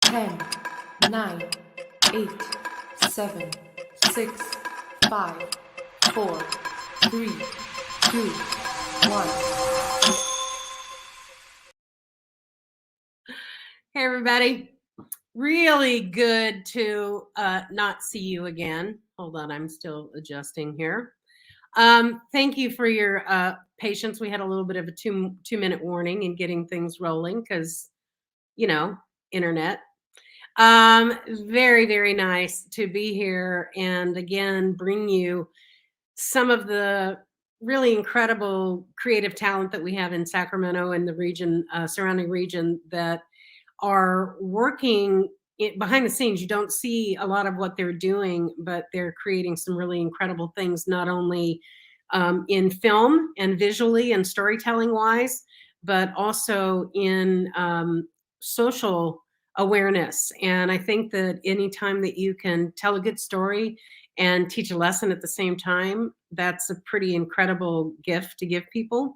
10, 9, 8, 7, 6, 5, 4, 3, 2, 1. Hey, everybody. Really good to not see you again. Hold on, I'm still adjusting here. Thank you for your patience. We had a little bit of a two-minute warning in getting things rolling because, you know, internet. Very, very nice to be here and again bring you some of the really incredible creative talent that we have in Sacramento and the region, surrounding region that are working behind the scenes. You don't see a lot of what they're doing, but they're creating some really incredible things, not only in film and visually and storytelling wise, but also in social awareness. And I think that anytime that you can tell a good story and teach a lesson at the same time, that's a pretty incredible gift to give people.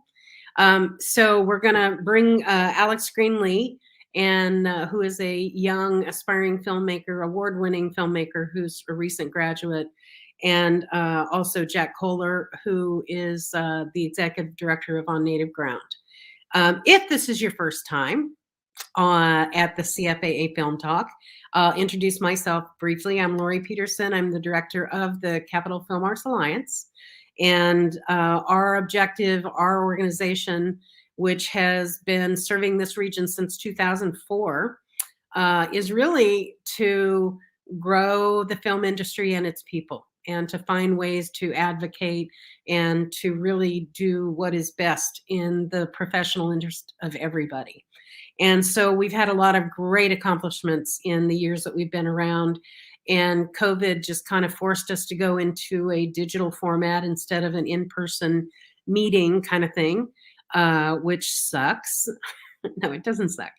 So we're going to bring Alex Greenlee, and who is a young aspiring filmmaker, award-winning filmmaker who's a recent graduate, and also Jack Kohler, who is the executive director of On Native Ground. If this is your first time at the CFAA Film Talk, I'll introduce myself briefly. I'm Lori Peterson. I'm the director of the Capital Film Arts Alliance. And our objective, our organization, which has been serving this region since 2004, is really to grow the film industry and its people, and to find ways to advocate and to really do what is best in the professional interest of everybody. And so we've had a lot of great accomplishments in the years that we've been around. And COVID just kind of forced us to go into a digital format instead of an in-person meeting kind of thing, which sucks. No, it doesn't suck.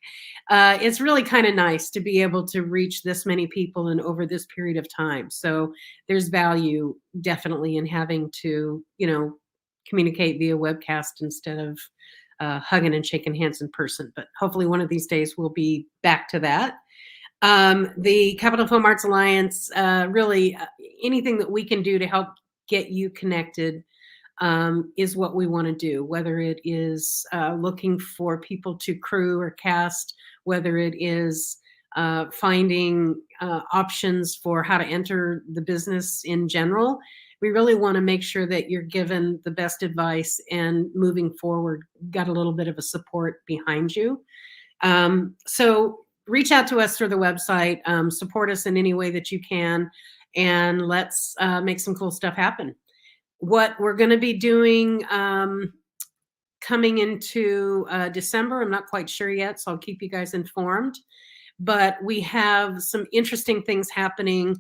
It's really kind of nice to be able to reach this many people and over this period of time. So there's value definitely in having to, communicate via webcast instead of hugging and shaking hands in person. But hopefully one of these days we'll be back to that. The Capital Film Arts Alliance, really anything that we can do to help get you connected is what we want to do, whether it is looking for people to crew or cast, whether it is finding options for how to enter the business in general. We really want to make sure that you're given the best advice and moving forward, got a little bit of a support behind you. So reach out to us through the website, support us in any way that you can, and let's make some cool stuff happen. What we're going to be doing coming into December, I'm not quite sure yet, so I'll keep you guys informed. But we have some interesting things happening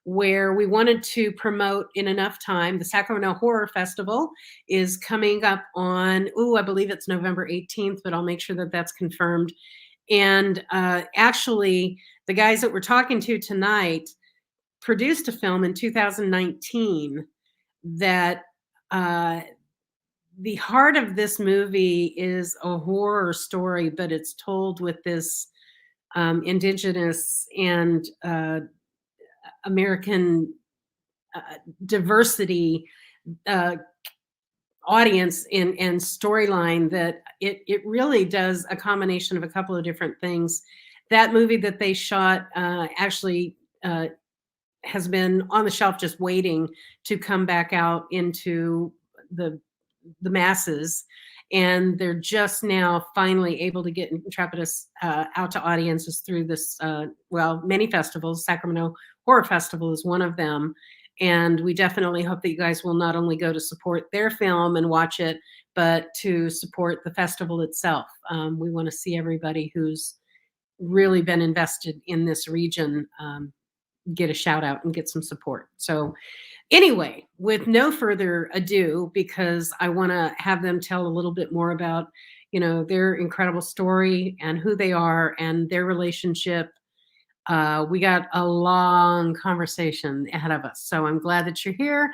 where we wanted to promote in enough time. The Sacramento Horror Festival is coming up on, I believe it's November 18th, but I'll make sure that that's confirmed. And actually, the guys that we're talking to tonight produced a film in 2019 that the heart of this movie is a horror story, but it's told with this indigenous and American diversity audience and storyline that it really does a combination of a couple of different things. That movie that they shot actually has been on the shelf just waiting to come back out into the masses. And they're just now finally able to get Intrepidus out to audiences through this, many festivals. Sacramento Horror Festival is one of them. And we definitely hope that you guys will not only go to support their film and watch it, but to support the festival itself. We want to see everybody who's really been invested in this region get a shout out and get some support. So anyway, with no further ado, because I want to have them tell a little bit more about, their incredible story and who they are and their relationship. We got a long conversation ahead of us. So I'm glad that you're here.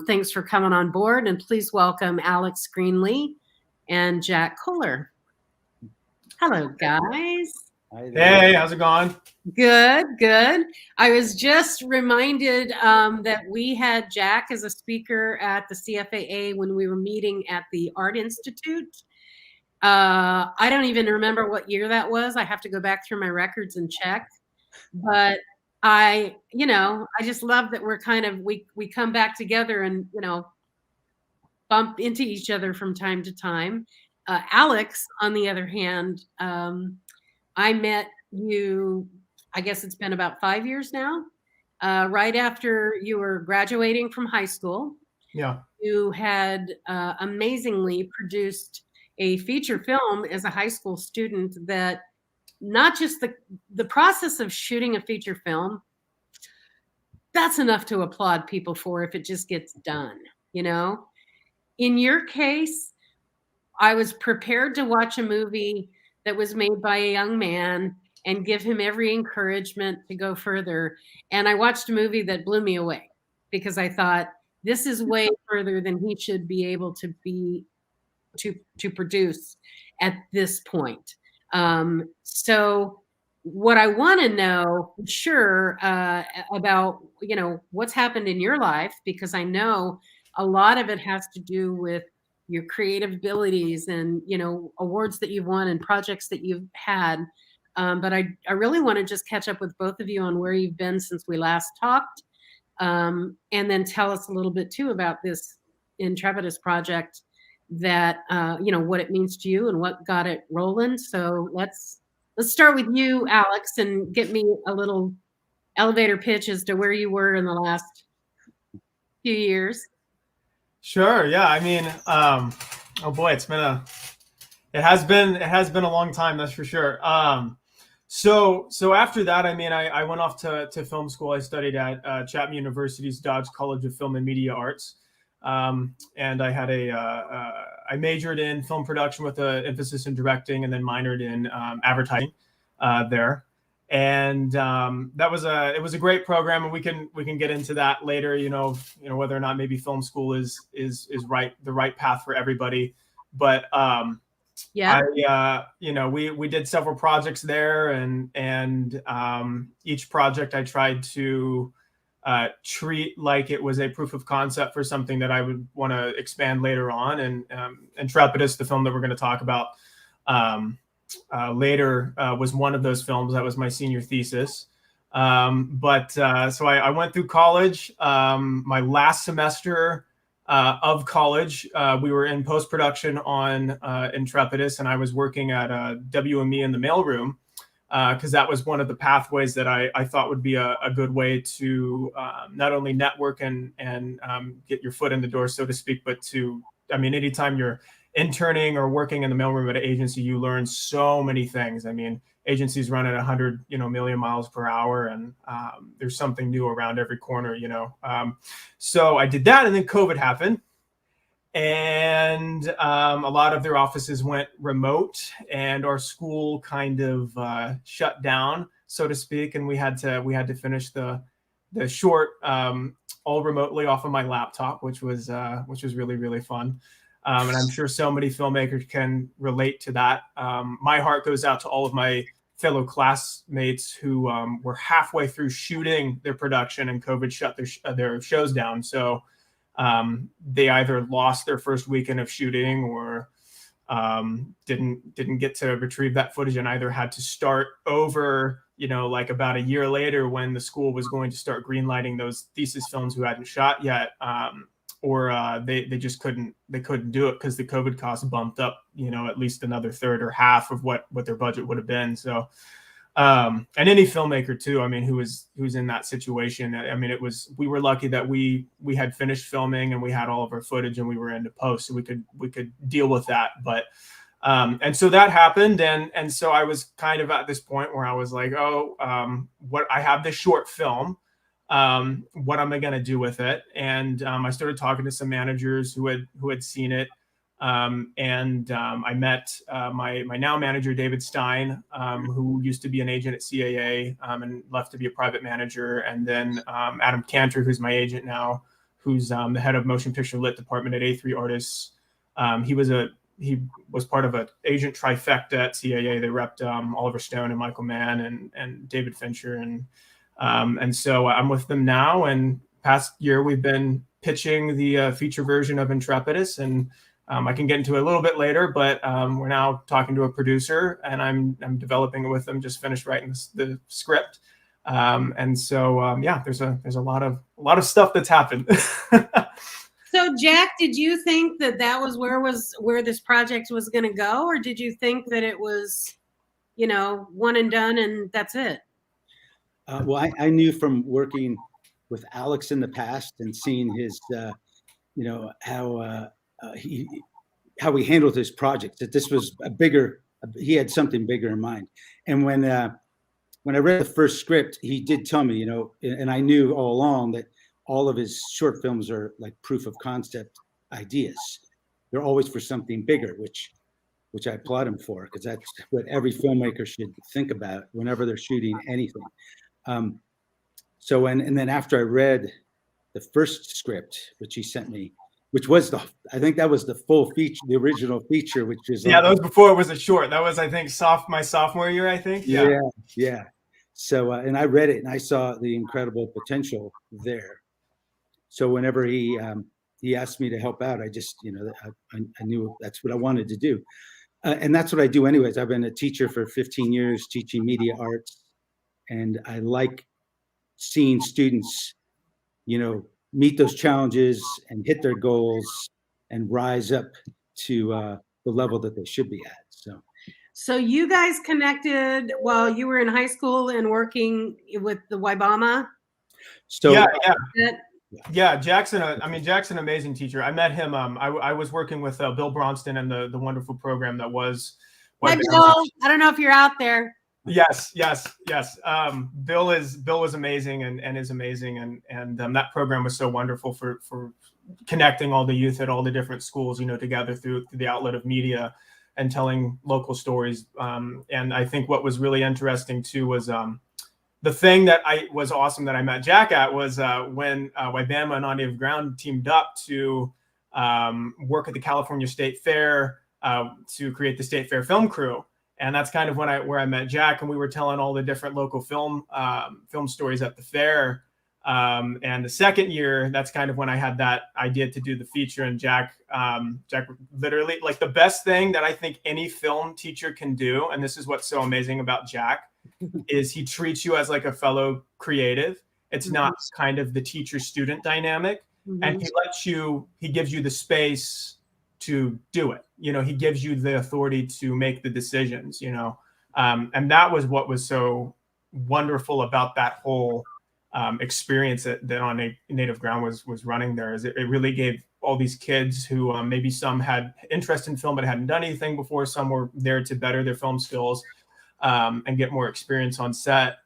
Thanks for coming on board, and please welcome Alex Greenlee and Jack Kohler. Hello, guys. Hi there. Hey, how's it going? Good, good. I was just reminded that we had Jack as a speaker at the CFAA when we were meeting at the Art Institute. I don't even remember what year that was. I have to go back through my records and check. But I just love that we're kind of we come back together and bump into each other from time to time. Alex, on the other hand, I met you, I guess it's been about 5 years now, right after you were graduating from high school. Yeah. You had amazingly produced a feature film as a high school student that not just the process of shooting a feature film, that's enough to applaud people for if it just gets done, In your case, I was prepared to watch a movie that was made by a young man and give him every encouragement to go further. And I watched a movie that blew me away because I thought this is way further than he should be able to be to produce at this point. So what I want to know for sure about what's happened in your life, because I know a lot of it has to do with your creative abilities and awards that you've won and projects that you've had. But I really want to just catch up with both of you on where you've been since we last talked, and then tell us a little bit too about this Intrepidus project, that what it means to you and what got it rolling. So let's start with you, Alex, and get me a little elevator pitch as to where you were in the last few years. Sure. Yeah. I mean, oh boy, it has been a long time, that's for sure. So after that, I mean, I went off to film school. I studied at Chapman University's Dodge College of Film and Media Arts. And I had I majored in film production with an emphasis in directing, and then minored in advertising there. And it was a great program, and we can get into that later. Whether or not maybe film school is the right path for everybody. But yeah, we did several projects there, and each project I tried to treat like it was a proof of concept for something that I would want to expand later on. And Intrepidus, the film that we're going to talk about later, was one of those films. That was my senior thesis. So I went through college. My last semester of college, we were in post-production on Intrepidus, and I was working at WME in the mailroom, because that was one of the pathways that I thought would be a good way to not only network and get your foot in the door, so to speak, but anytime you're interning or working in the mailroom at an agency, you learn so many things. I mean, agencies run at 100 million miles per hour, and there's something new around every corner. So I did that, and then COVID happened, and a lot of their offices went remote, and our school kind of shut down, so to speak, and we had to finish the short all remotely off of my laptop, which was really, really fun. And I'm sure so many filmmakers can relate to that. My heart goes out to all of my fellow classmates who were halfway through shooting their production, and COVID shut their shows down. So they either lost their first weekend of shooting, or didn't get to retrieve that footage, and either had to start over, like about a year later when the school was going to start greenlighting those thesis films who hadn't shot yet, or they just couldn't do it because the COVID costs bumped up, at least another third or half of what their budget would have been. So, and any filmmaker too, I mean, who was in that situation, I mean, we were lucky that we had finished filming and we had all of our footage and we were into post, so we could deal with that. But and so that happened, and so I was kind of at this point where I was like, what, I have this short film. What am I going to do with it? And I started talking to some managers who had seen it. I met my now manager, David Stein, who used to be an agent at CAA and left to be a private manager. And then Adam Cantor, who's my agent now, who's the head of motion picture lit department at A3 Artists. he was part of an agent trifecta at CAA. They repped Oliver Stone and Michael Mann and David Fincher, and so I'm with them now. And past year we've been pitching the feature version of Intrepidus, and I can get into it a little bit later, but we're now talking to a producer, and I'm developing it with them. Just finished writing the script, and so yeah, there's a lot of stuff that's happened. So Jack, did you think that was where this project was going to go, or did you think that it was, one and done and that's it? Well, I knew from working with Alex in the past and seeing his, how he handled his projects, that this was he had something bigger in mind. And when I read the first script, he did tell me, and I knew all along that all of his short films are like proof of concept ideas. They're always for something bigger, which I applaud him for, because that's what every filmmaker should think about whenever they're shooting anything. So, and then after I read the first script, which he sent me, which was I think that was the full feature, the original feature, which is that was before it was a short. That was, I think, my sophomore year, I think. Yeah. So, and I read it and I saw the incredible potential there. So whenever he asked me to help out, I just, I knew that's what I wanted to do. And that's what I do anyways. I've been a teacher for 15 years, teaching media arts. And I like seeing students, meet those challenges and hit their goals and rise up to the level that they should be at. So you guys connected while you were in high school and working with the Waibama? So yeah, Jackson. Jackson, amazing teacher. I met him. I was working with Bill Bronston and the wonderful program that was. Hi, Bill. I don't know if you're out there. Yes. Bill was amazing and is amazing, and that program was so wonderful for connecting all the youth at all the different schools, together through the outlet of media and telling local stories. And I think what was really interesting too was the thing that was awesome that I met Jack at was when Waibama and On Native Ground teamed up to work at the California State Fair to create the State Fair film crew. And that's kind of where I met Jack, and we were telling all the different local film stories at the fair. And the second year, that's kind of when I had that idea to do the feature. And Jack literally, like, the best thing that I think any film teacher can do, and this is what's so amazing about Jack, is he treats you as like a fellow creative. It's not kind of the teacher-student dynamic, and he gives you the space to do it. He gives you the authority to make the decisions. And that was what was so wonderful about that whole experience that On Native Ground was running there. Is it really gave all these kids who maybe some had interest in film but hadn't done anything before, some were there to better their film skills and get more experience on set,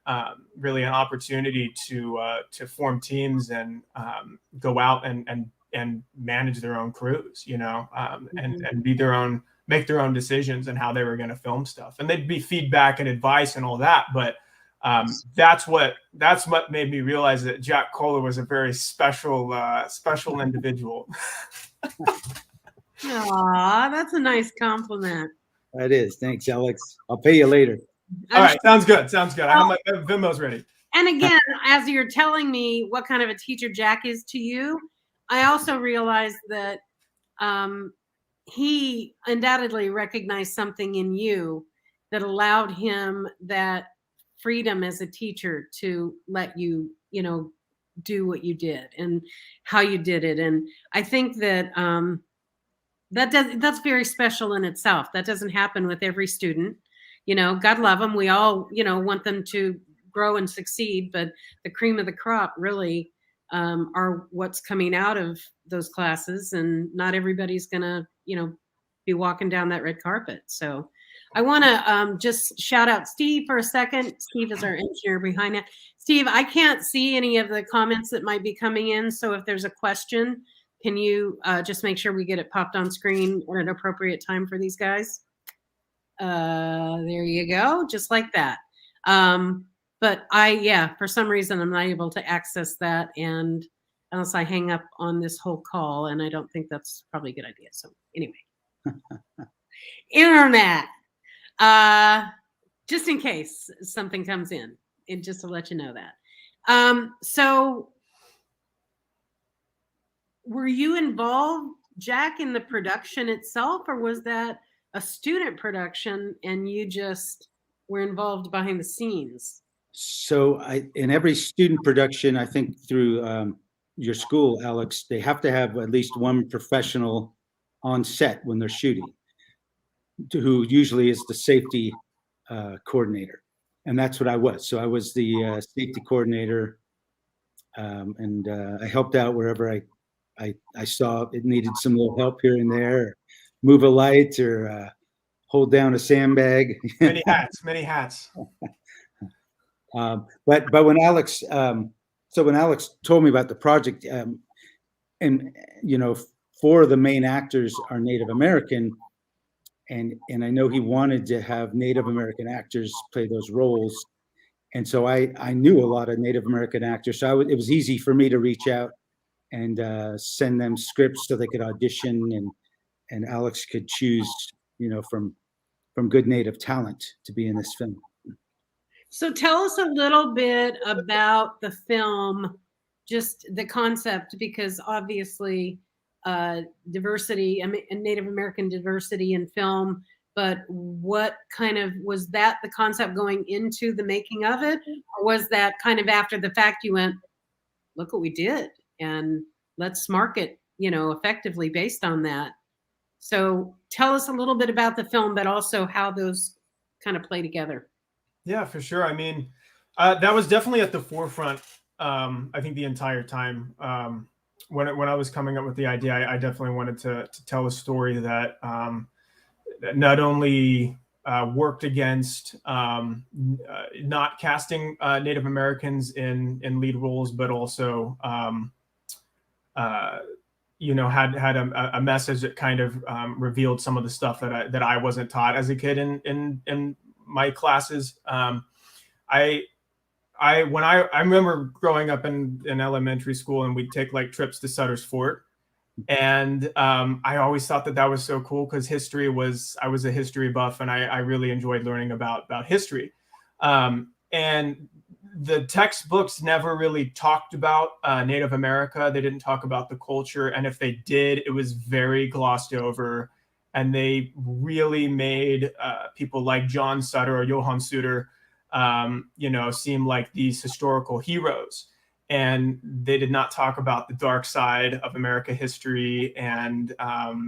really an opportunity to form teams and go out and manage their own crews, and be make their own decisions and how they were going to film stuff. And they'd be feedback and advice and all that. But that's what made me realize that Jack Kohler was a very special individual. Aw, that's a nice compliment. That is. Thanks, Alex. I'll pay you later. All right. Sounds good. I have my Venmo's ready. And again, as you're telling me what kind of a teacher Jack is to you, I also realized that he undoubtedly recognized something in you that allowed him that freedom as a teacher to let you, do what you did and how you did it. And I think that that's very special in itself. That doesn't happen with every student. God love them. We all, want them to grow and succeed, but the cream of the crop really are what's coming out of those classes, and not everybody's gonna, be walking down that red carpet. So I want to just shout out Steve for a second. Steve is our engineer behind it. Steve, I can't see any of the comments that might be coming in. So if there's a question, can you just make sure we get it popped on screen at an appropriate time for these guys? There you go. Just like that. But for some reason, I'm not able to access that, and unless I hang up on this whole call, and I don't think that's probably a good idea. So anyway, Internet. Just in case something comes in, and just to let you know that. So were you involved, Jack, in the production itself, or was that a student production and you just were involved behind the scenes? So in every student production, I think through your school, Alex, they have to have at least one professional on set when they're shooting, who usually is the safety coordinator. And that's what I was. So I was the safety coordinator, and I helped out wherever I saw it needed some little help here and there, move a light or hold down a sandbag. Many hats, many hats. But when Alex, so when Alex told me about the project, and you know, four of the main actors are Native American, and I know he wanted to have Native American actors play those roles, and so I knew a lot of Native American actors, so it was easy for me to reach out and send them scripts so they could audition, and Alex could choose, you know, from good Native talent to be in this film. So tell us a little bit about the film, just the concept, because obviously diversity, I mean, Native American diversity in film, but what kind of, was that the concept going into the making of it? Or was that kind of after the fact you went, look what we did, and let's market, you know, effectively based on that? So tell us a little bit about the film, but also how those kind of play together. Yeah, for sure. I mean, that was definitely at the forefront. I think the entire time when I was coming up with the idea, I definitely wanted to tell a story that not only worked against not casting Native Americans in lead roles, but also you know, had a message that kind of revealed some of the stuff that I wasn't taught as a kid in my classes. I remember growing up in elementary school, and we'd take like trips to Sutter's Fort, and I always thought that was so cool because I was a history buff, and I really enjoyed learning about history. And the textbooks never really talked about Native America. They didn't talk about the culture, and if they did, it was very glossed over. And they really made people like John Sutter or Johann Sutter, you know, seem like these historical heroes. And they did not talk about the dark side of America history and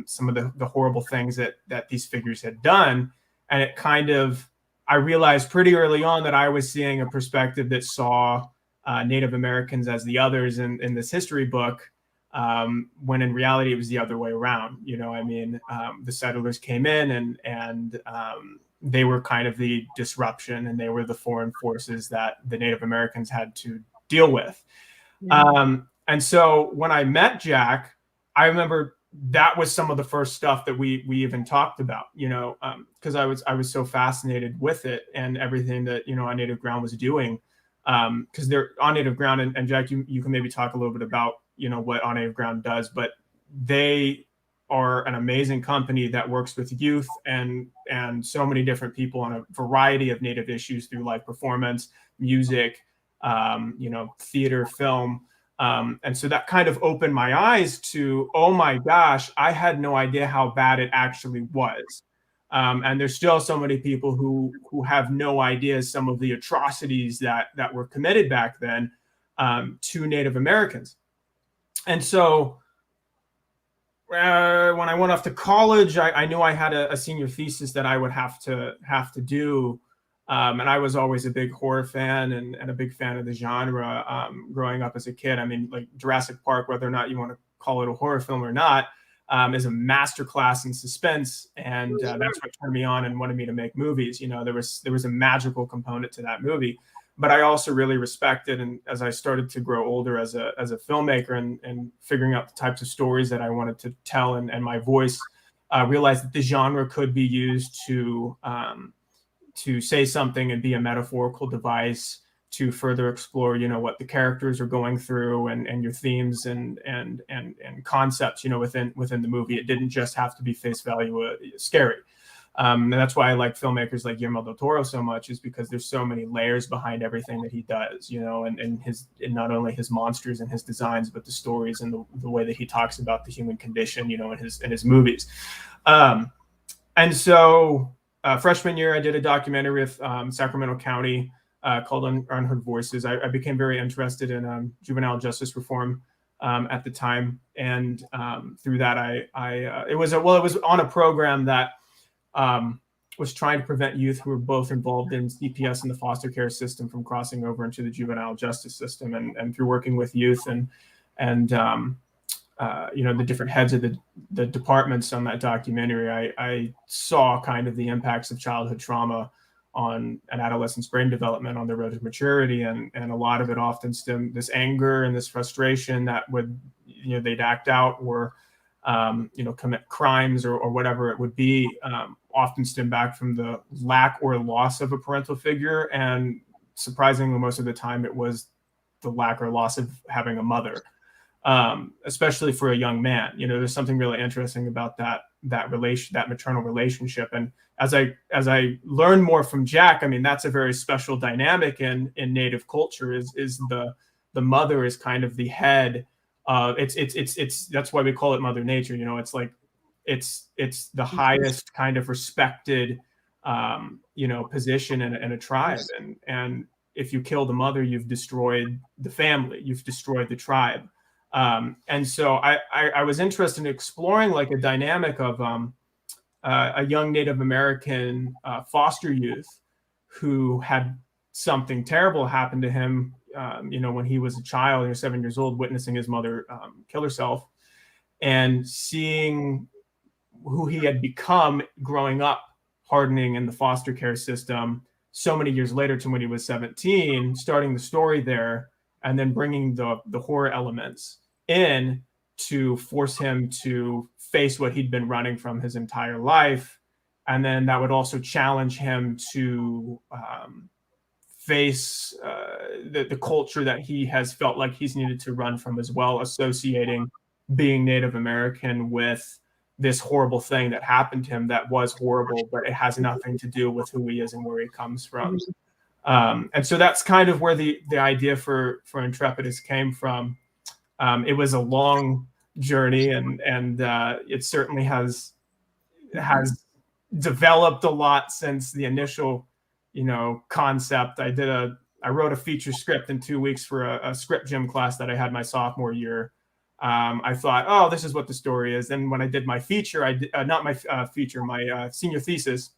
some of the horrible things that these figures had done. And it kind of, I realized pretty early on that I was seeing a perspective that saw Native Americans as the others in this history book. When in reality, it was the other way around. You know, I mean, the settlers came in and they were kind of the disruption, and they were the foreign forces that the Native Americans had to deal with. Yeah. And so when I met Jack, I remember that was some of the first stuff that we even talked about, you know, because I was so fascinated with it and everything that, you know, On Native Ground was doing. Because they're On Native Ground, and Jack, you can maybe talk a little bit about, you know, what On Native Ground does, but they are an amazing company that works with youth and so many different people on a variety of Native issues through live performance, music, you know, theater, film. And so that kind of opened my eyes to, oh my gosh, I had no idea how bad it actually was. And there's still so many people who have no idea some of the atrocities that were committed back then to Native Americans. And so when I went off to college, I knew I had a senior thesis that I would have to do. And I was always a big horror fan and a big fan of the genre growing up as a kid. I mean, like Jurassic Park, whether or not you want to call it a horror film or not, is a masterclass in suspense. And that's what turned me on and wanted me to make movies. You know, there was a magical component to that movie. But I also really respected, and as I started to grow older as a filmmaker and figuring out the types of stories that I wanted to tell and my voice, realized that the genre could be used to say something and be a metaphorical device to further explore, what the characters are going through and your themes and concepts, within the movie. It didn't just have to be face value scary. And that's why I like filmmakers like Guillermo del Toro so much, is because there's so many layers behind everything that he does, and not only his monsters and his designs, but the stories and the way that he talks about the human condition, in his movies. And so freshman year, I did a documentary with Sacramento County called Unheard Voices. I became very interested in juvenile justice reform at the time, and through that, it was on a program that was trying to prevent youth who were both involved in CPS and the foster care system from crossing over into the juvenile justice system. And through working with youth and the different heads of the departments on that documentary, I saw kind of the impacts of childhood trauma on an adolescent's brain development on their road to maturity. And a lot of it often stemmed, this anger and this frustration that would, they'd act out or, commit crimes or whatever it would be, often stem back from the lack or loss of a parental figure. And surprisingly, most of the time it was the lack or loss of having a mother, especially for a young man. There's something really interesting about that maternal relationship. And as I learned more from Jack, I mean, that's a very special dynamic in Native culture, is the mother is kind of the head. It's that's why we call it Mother Nature. It's like it's the highest kind of respected position in a tribe, and if you kill the mother, you've destroyed the family, you've destroyed the tribe. And so I was interested in exploring like a dynamic of a young Native American foster youth who had something terrible happen to him, when he was a child, he was 7 years old, witnessing his mother kill herself, and seeing who he had become growing up, hardening in the foster care system so many years later to when he was 17, starting the story there, and then bringing the horror elements in to force him to face what he'd been running from his entire life. And then that would also challenge him to face the culture that he has felt like he's needed to run from as well, associating being Native American with this horrible thing that happened to him that was horrible, but it has nothing to do with who he is and where he comes from. And so that's kind of where the idea for Intrepidus came from. It was a long journey, and it certainly has developed a lot since the initial, concept. I wrote a feature script in 2 weeks for a script gym class that I had my sophomore year. I thought, oh, this is what the story is. And when I did my feature, my senior thesis,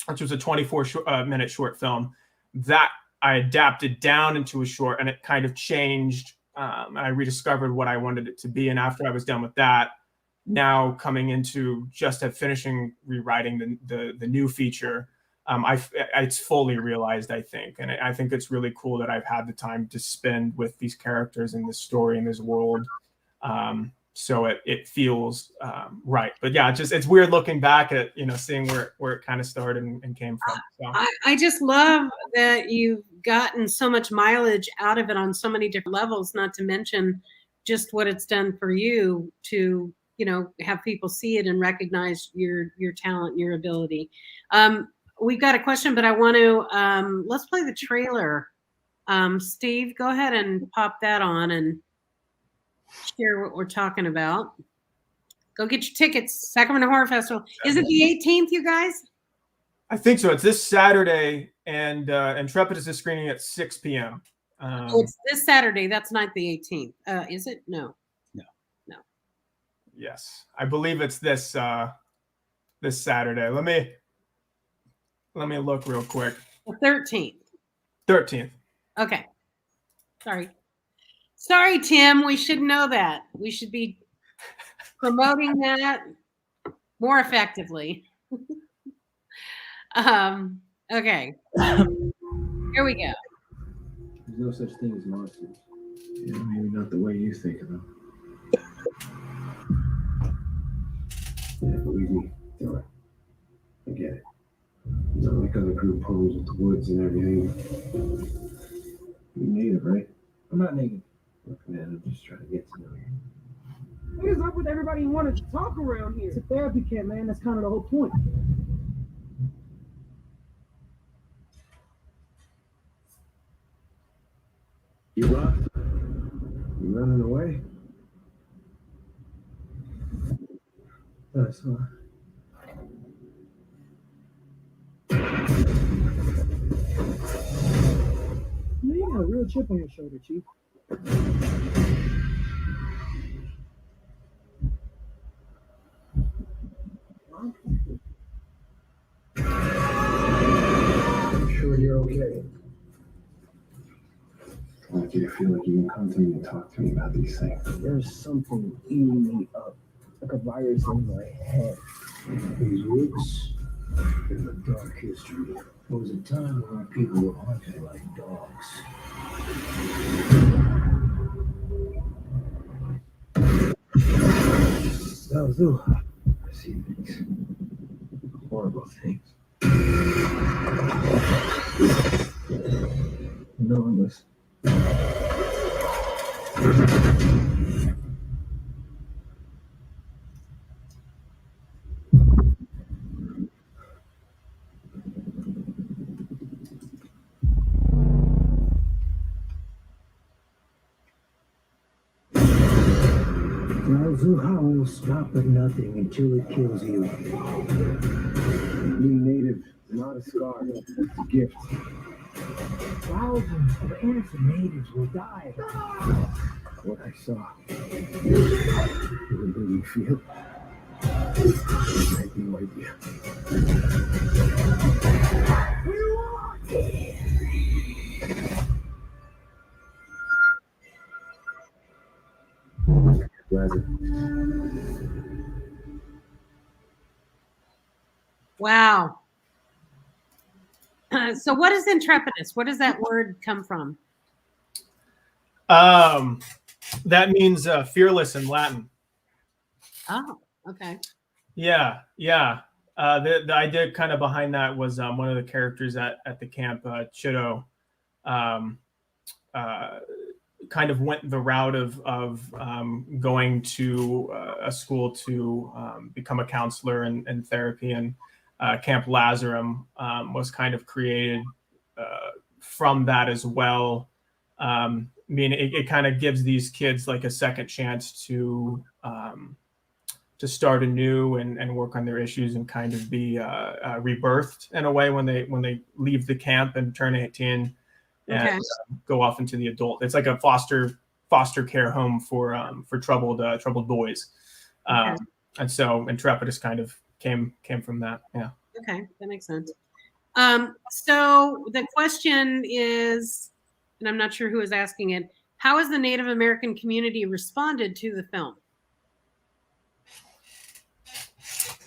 which was a 24-minute short film, that I adapted down into a short, and it kind of changed. I rediscovered what I wanted it to be. And after I was done with that, now coming into just finishing rewriting the new feature, it's fully realized, I think. And I think it's really cool that I've had the time to spend with these characters in this story, in this world. So it feels right. But yeah, it's weird looking back at, seeing where it kind of started and came from. So. I just love that you've gotten so much mileage out of it on so many different levels, not to mention just what it's done for you to, have people see it and recognize your talent, your ability. We've got a question, but I want to, let's play the trailer. Steve, go ahead and pop that on and share what we're talking about. Go get your tickets. Sacramento Horror Festival. Is it the 18th, you guys? I think so. It's this Saturday, and Intrepidus is screening at 6 p.m. It's this Saturday. That's not the 18th. Is it? No. Yes, I believe it's this Saturday. Let me look real quick. The 13th. 13th. Okay. Sorry, Tim. We should know that. We should be promoting that more effectively. Okay. Here we go. There's no such thing as monsters. Yeah, maybe not the way you think of them. Yeah, believe me, they're right. I get it. It's not like other group homes with the woods and everything. You're native, right? I'm not native. Look, man, I'm just trying to get to know you. What is up with everybody who wanted to talk around here? It's a therapy camp, man. That's kind of the whole point. You lost? You running away? That's all. You got a real chip on your shoulder, Chief. I'm sure you're okay. I want you to feel like you can come to me and talk to me about these things. There's something eating me up, like a virus in my head. These woods have a dark history. There was a time when our people were hunted like dogs. Those I see things. Horrible things. Enormous. Zuha will stop at nothing until it kills you. Being native, not a scar. It's a gift. Thousands of innocent natives will die. What I saw. It would make me feel. It made me like you. Pleasure. Wow. So what is intrepidus? What does that word come from? That means fearless in Latin. Oh, okay. Yeah. The idea kind of behind that was one of the characters at the camp, Chido, kind of went the route of going to a school to become a counselor and therapy, and Camp Lazarum was kind of created from that as well. I mean, it kind of gives these kids like a second chance to start anew and work on their issues and kind of be rebirthed in a way when they leave the camp and turn 18 and go off into the adult. It's like a foster care home for troubled boys. And so Intrepidus kind of came from that. Yeah. Okay, that makes sense. So the question is, and I'm not sure who is asking it, how has the Native American community responded to the film?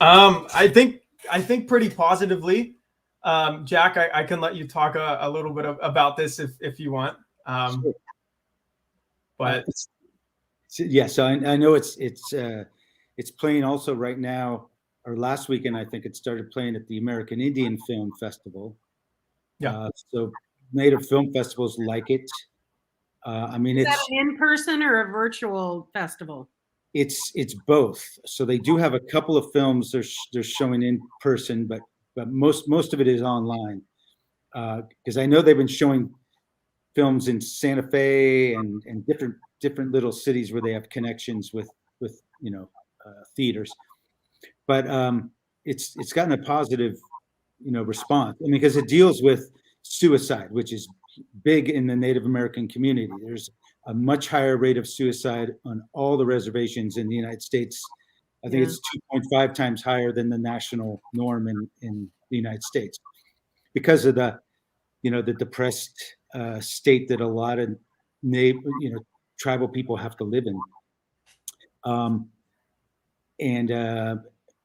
I think pretty positively. Jack, I can let you talk a little bit about this if you want. Sure. But yeah, so I know it's playing also right now, or last weekend I think it started playing at the American Indian Film Festival. Yeah. So Native film festivals like it. I mean, Is that an in-person or a virtual festival? It's both. So they do have a couple of films they're showing in person, but most of it is online. Because I know they've been showing films in Santa Fe and different little cities where they have connections with theaters. But it's gotten a positive response. I mean, because it deals with suicide, which is big in the Native American community. There's a much higher rate of suicide on all the reservations in the United States. I think it's 2.5 times higher than the national norm in the United States because of the depressed state that a lot of tribal people have to live in.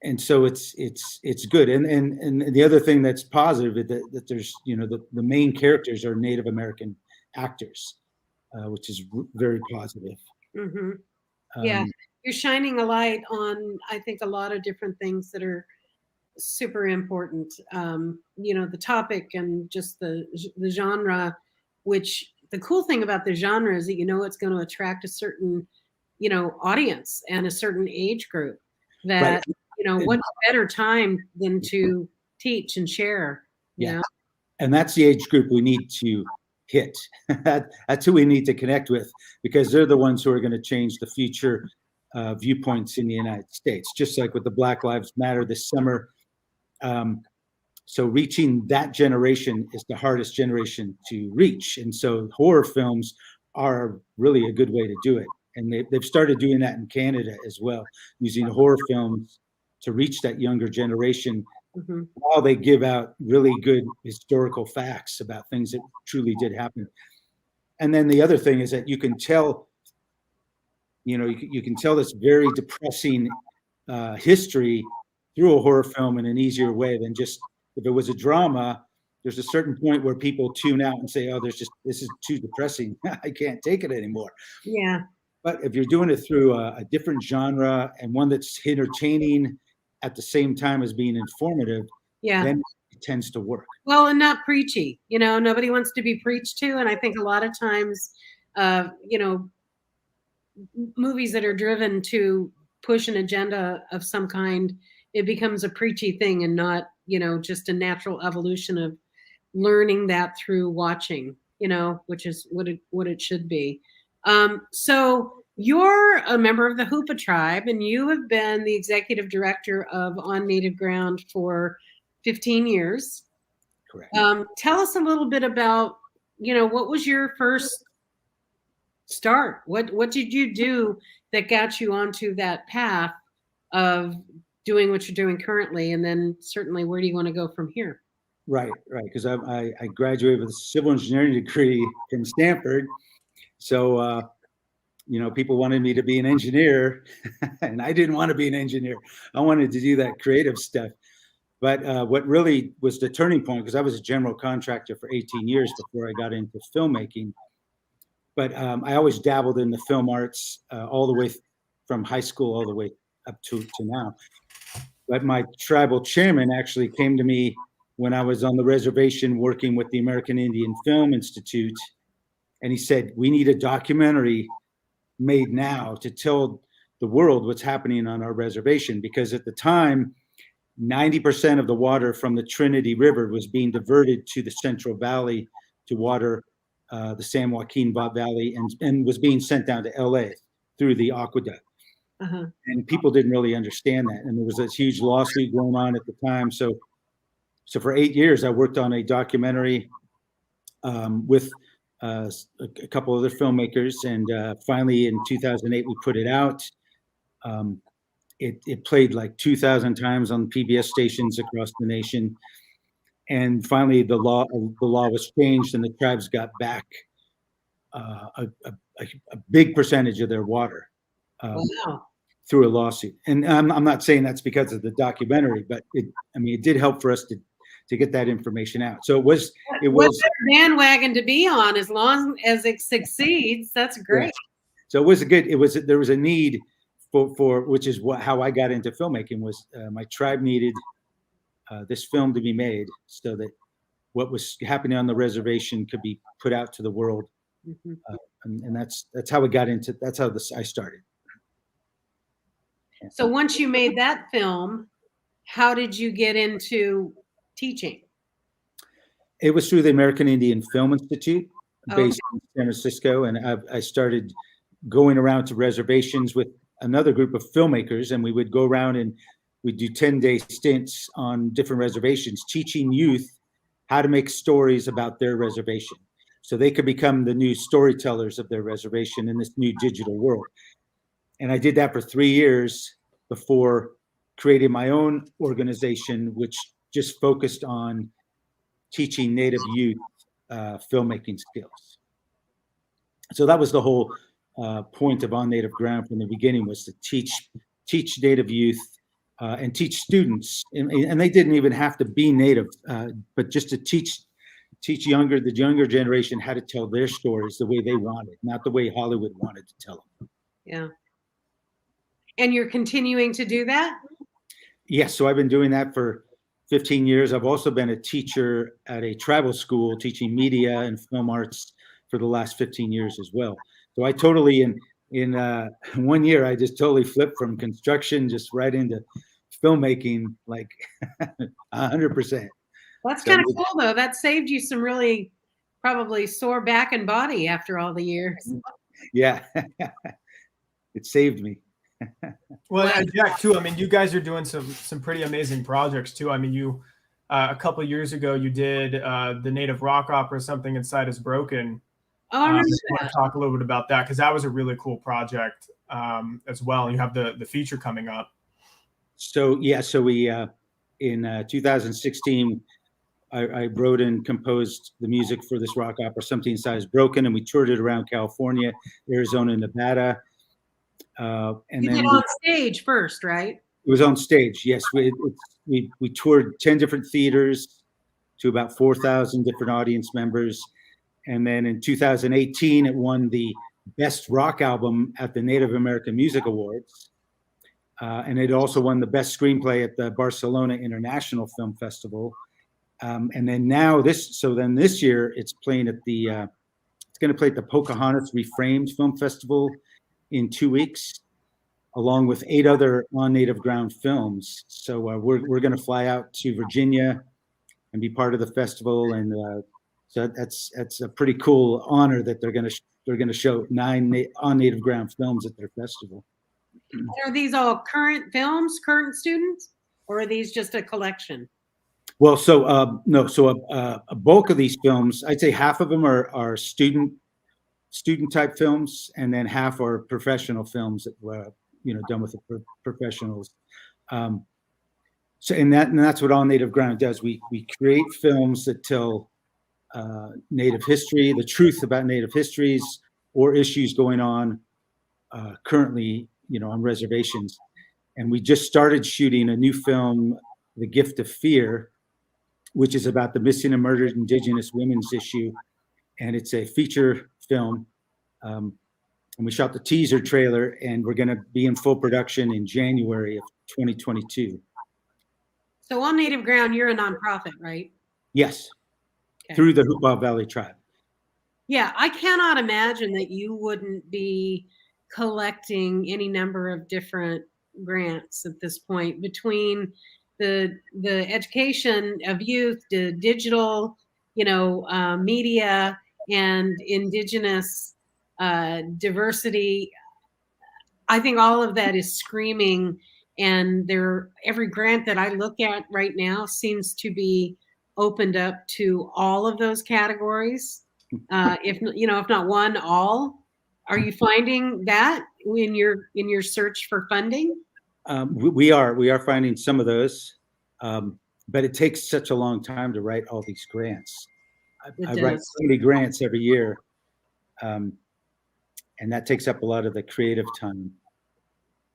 And so it's good. And the other thing that's positive is that there's the main characters are Native American actors, which is very positive. Mm-hmm. Yeah, you're shining a light on, I think, a lot of different things that are super important. The topic and just the genre, which the cool thing about the genre is that you know it's going to attract a certain, you know, audience and a certain age group. That you know, what's better time than to teach and share? You know? And that's the age group we need to hit. That's who we need to connect with, because they're the ones who are going to change the future viewpoints in the United States, just like with the Black Lives Matter this summer. So reaching that generation is the hardest generation to reach. And so horror films are really a good way to do it. And they've started doing that in Canada as well, using horror films to reach that younger generation, while they give out really good historical facts about things that truly did happen. And then the other thing is that you can tell, you know, you can tell this very depressing history through a horror film in an easier way than just, if it was a drama, there's a certain point where people tune out and say, oh, this is too depressing. I can't take it anymore. Yeah. But if you're doing it through a different genre and one that's entertaining at the same time as being informative, then it tends to work. Well, and not preachy. You know, nobody wants to be preached to. And I think a lot of times, you know, movies that are driven to push an agenda of some kind, it becomes a preachy thing and not, you know, just a natural evolution of learning that through watching, you know, which is what it should be. So you're a member of the Hoopa tribe, and you have been the executive director of On Native Ground for 15 years. Correct. Tell us a little bit about, you know, what was your first start? What did you do that got you onto that path of doing what you're doing currently? And then certainly, where do you want to go from here? Right. Because I graduated with a civil engineering degree from Stanford. So, you know, people wanted me to be an engineer, and I didn't want to be an engineer. I wanted to do that creative stuff. But what really was the turning point, because I was a general contractor for 18 years before I got into filmmaking. But I always dabbled in the film arts all the way from high school all the way up to now. But my tribal chairman actually came to me when I was on the reservation working with the American Indian Film Institute. And he said, we need a documentary made now to tell the world what's happening on our reservation. Because at the time, 90% of the water from the Trinity River was being diverted to the Central Valley to water the San Joaquin Valley and was being sent down to LA through the aqueduct. And people didn't really understand that. And there was this huge lawsuit going on at the time. So for 8 years, I worked on a documentary with a couple other filmmakers. And finally, in 2008, we put it out. It played like 2,000 times on PBS stations across the nation. And finally, the law was changed, and the tribes got back a big percentage of their water through a lawsuit. And I'm not saying that's because of the documentary, but it did help for us to get that information out. So it was a bandwagon to be on. As long as it succeeds, that's great. Yeah. So there was a need for which is how I got into filmmaking. Was my tribe needed this film to be made so that what was happening on the reservation could be put out to the world. And that's how we got into. That's how I started. So once you made that film, how did you get into teaching? It was through the American Indian Film Institute, based in San Francisco, and I started going around to reservations with another group of filmmakers, and we would go around and we'd do 10-day stints on different reservations, teaching youth how to make stories about their reservation, so they could become the new storytellers of their reservation in this new digital world. And I did that for 3 years before creating my own organization, which just focused on teaching Native youth filmmaking skills. So that was the whole point of On Native Ground from the beginning, was to teach Native youth and teach students. And they didn't even have to be Native, but just to teach the younger generation how to tell their stories the way they wanted, not the way Hollywood wanted to tell them. Yeah. And you're continuing to do that? Yes. So I've been doing that for 15 years. I've also been a teacher at a tribal school teaching media and film arts for the last 15 years as well. So I totally in 1 year I just totally flipped from construction just right into filmmaking, like 100%. That's So kind of cool, though. That saved you some really probably sore back and body after all the years. yeah, it saved me. Well, and Jack, too. I mean, you guys are doing some pretty amazing projects too. I mean, you a couple of years ago you did the native rock opera "Something Inside Is Broken." Oh, I remember Just want that. to talk a little bit about that because that was a really cool project as well. You have the feature coming up. So yeah, so we in 2016, I wrote and composed the music for this rock opera, Something Inside Is Broken, and we toured it around California, Arizona, Nevada, and You then did on stage first, right? it was on stage. Yes, we toured 10 different theaters to about 4,000 different audience members, and then in 2018, it won the Best Rock Album at the Native American Music Awards. And it also won the best screenplay at the Barcelona International Film Festival. And then now this year it's playing at it's going to play at the Pocahontas Reframed Film Festival in 2 weeks, along with 8 other on native ground films. So we're going to fly out to Virginia and be part of the festival. And so that's a pretty cool honor that they're going to show 9 on native ground films at their festival. Are these all current films, current students, or are these just a collection? Well, so no, so a bulk of these films, I'd say half of them are student type films, and then half are professional films that were done with the professionals. So and that's what On Native Ground does. We create films that tell Native history, the truth about Native histories or issues going on currently, on reservations. And we just started shooting a new film, The Gift of Fear, which is about the missing and murdered Indigenous women's issue. And it's a feature film. And we shot the teaser trailer, and we're going to be in full production in January of 2022. So On Native Ground, you're a nonprofit, right? Yes, Okay. through the Hoopa Valley Tribe. Yeah, I cannot imagine that you wouldn't be collecting any number of different grants at this point between the education of youth, the digital, media, and Indigenous diversity. I think all of that is screaming, and every grant that I look at right now seems to be opened up to all of those categories. If not one, all. Are you finding that in your search for funding? We are finding some of those, but it takes such a long time to write all these grants. I write so many grants every year, and that takes up a lot of the creative time.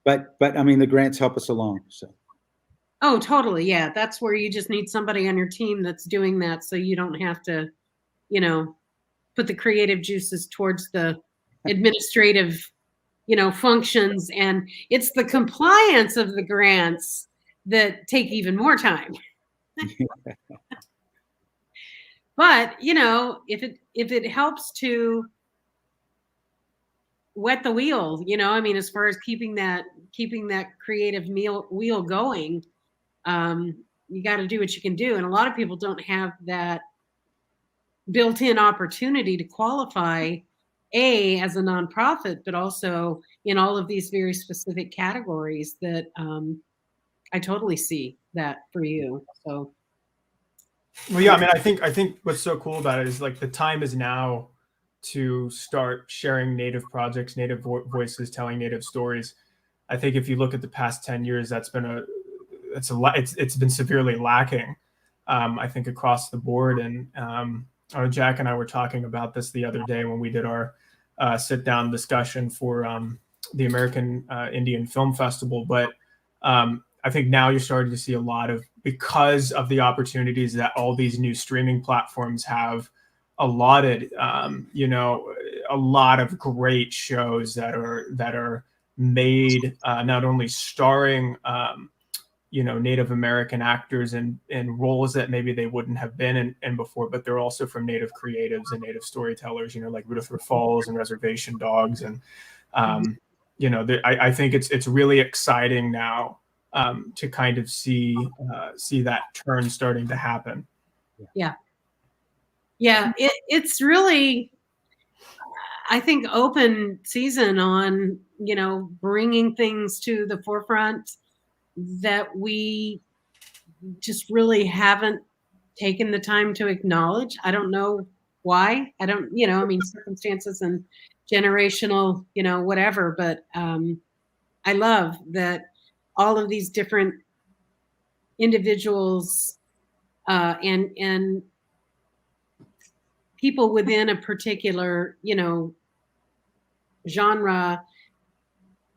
But I mean, the grants help us along. So. Oh, totally. Yeah, that's where you just need somebody on your team that's doing that, so you don't have to, put the creative juices towards the administrative, functions. And it's the compliance of the grants that take even more time. But if it helps to wet the wheel, as far as keeping that creative wheel going, you got to do what you can do. And a lot of people don't have that built-in opportunity to qualify as a nonprofit, but also in all of these very specific categories that I totally see that for you. So. Well, yeah, I mean, I think what's so cool about it is like the time is now to start sharing Native projects, Native voices, telling Native stories. I think if you look at the past 10 years, it's been severely lacking. I think across the board. And Jack and I were talking about this the other day when we did our sit-down discussion for the American Indian Film Festival. But I think now you're starting to see a lot of, because of the opportunities that all these new streaming platforms have allotted, a lot of great shows that are made, not only starring Native American actors in roles that maybe they wouldn't have been in before, but they're also from Native creatives and Native storytellers, like Rutherford Falls and Reservation Dogs. And, I think it's really exciting now to kind of see that turn starting to happen. Yeah. It's really, I think, open season on, bringing things to the forefront that we just really haven't taken the time to acknowledge. I don't know why. I don't, circumstances and generational, whatever, but I love that all of these different individuals and people within a particular, genre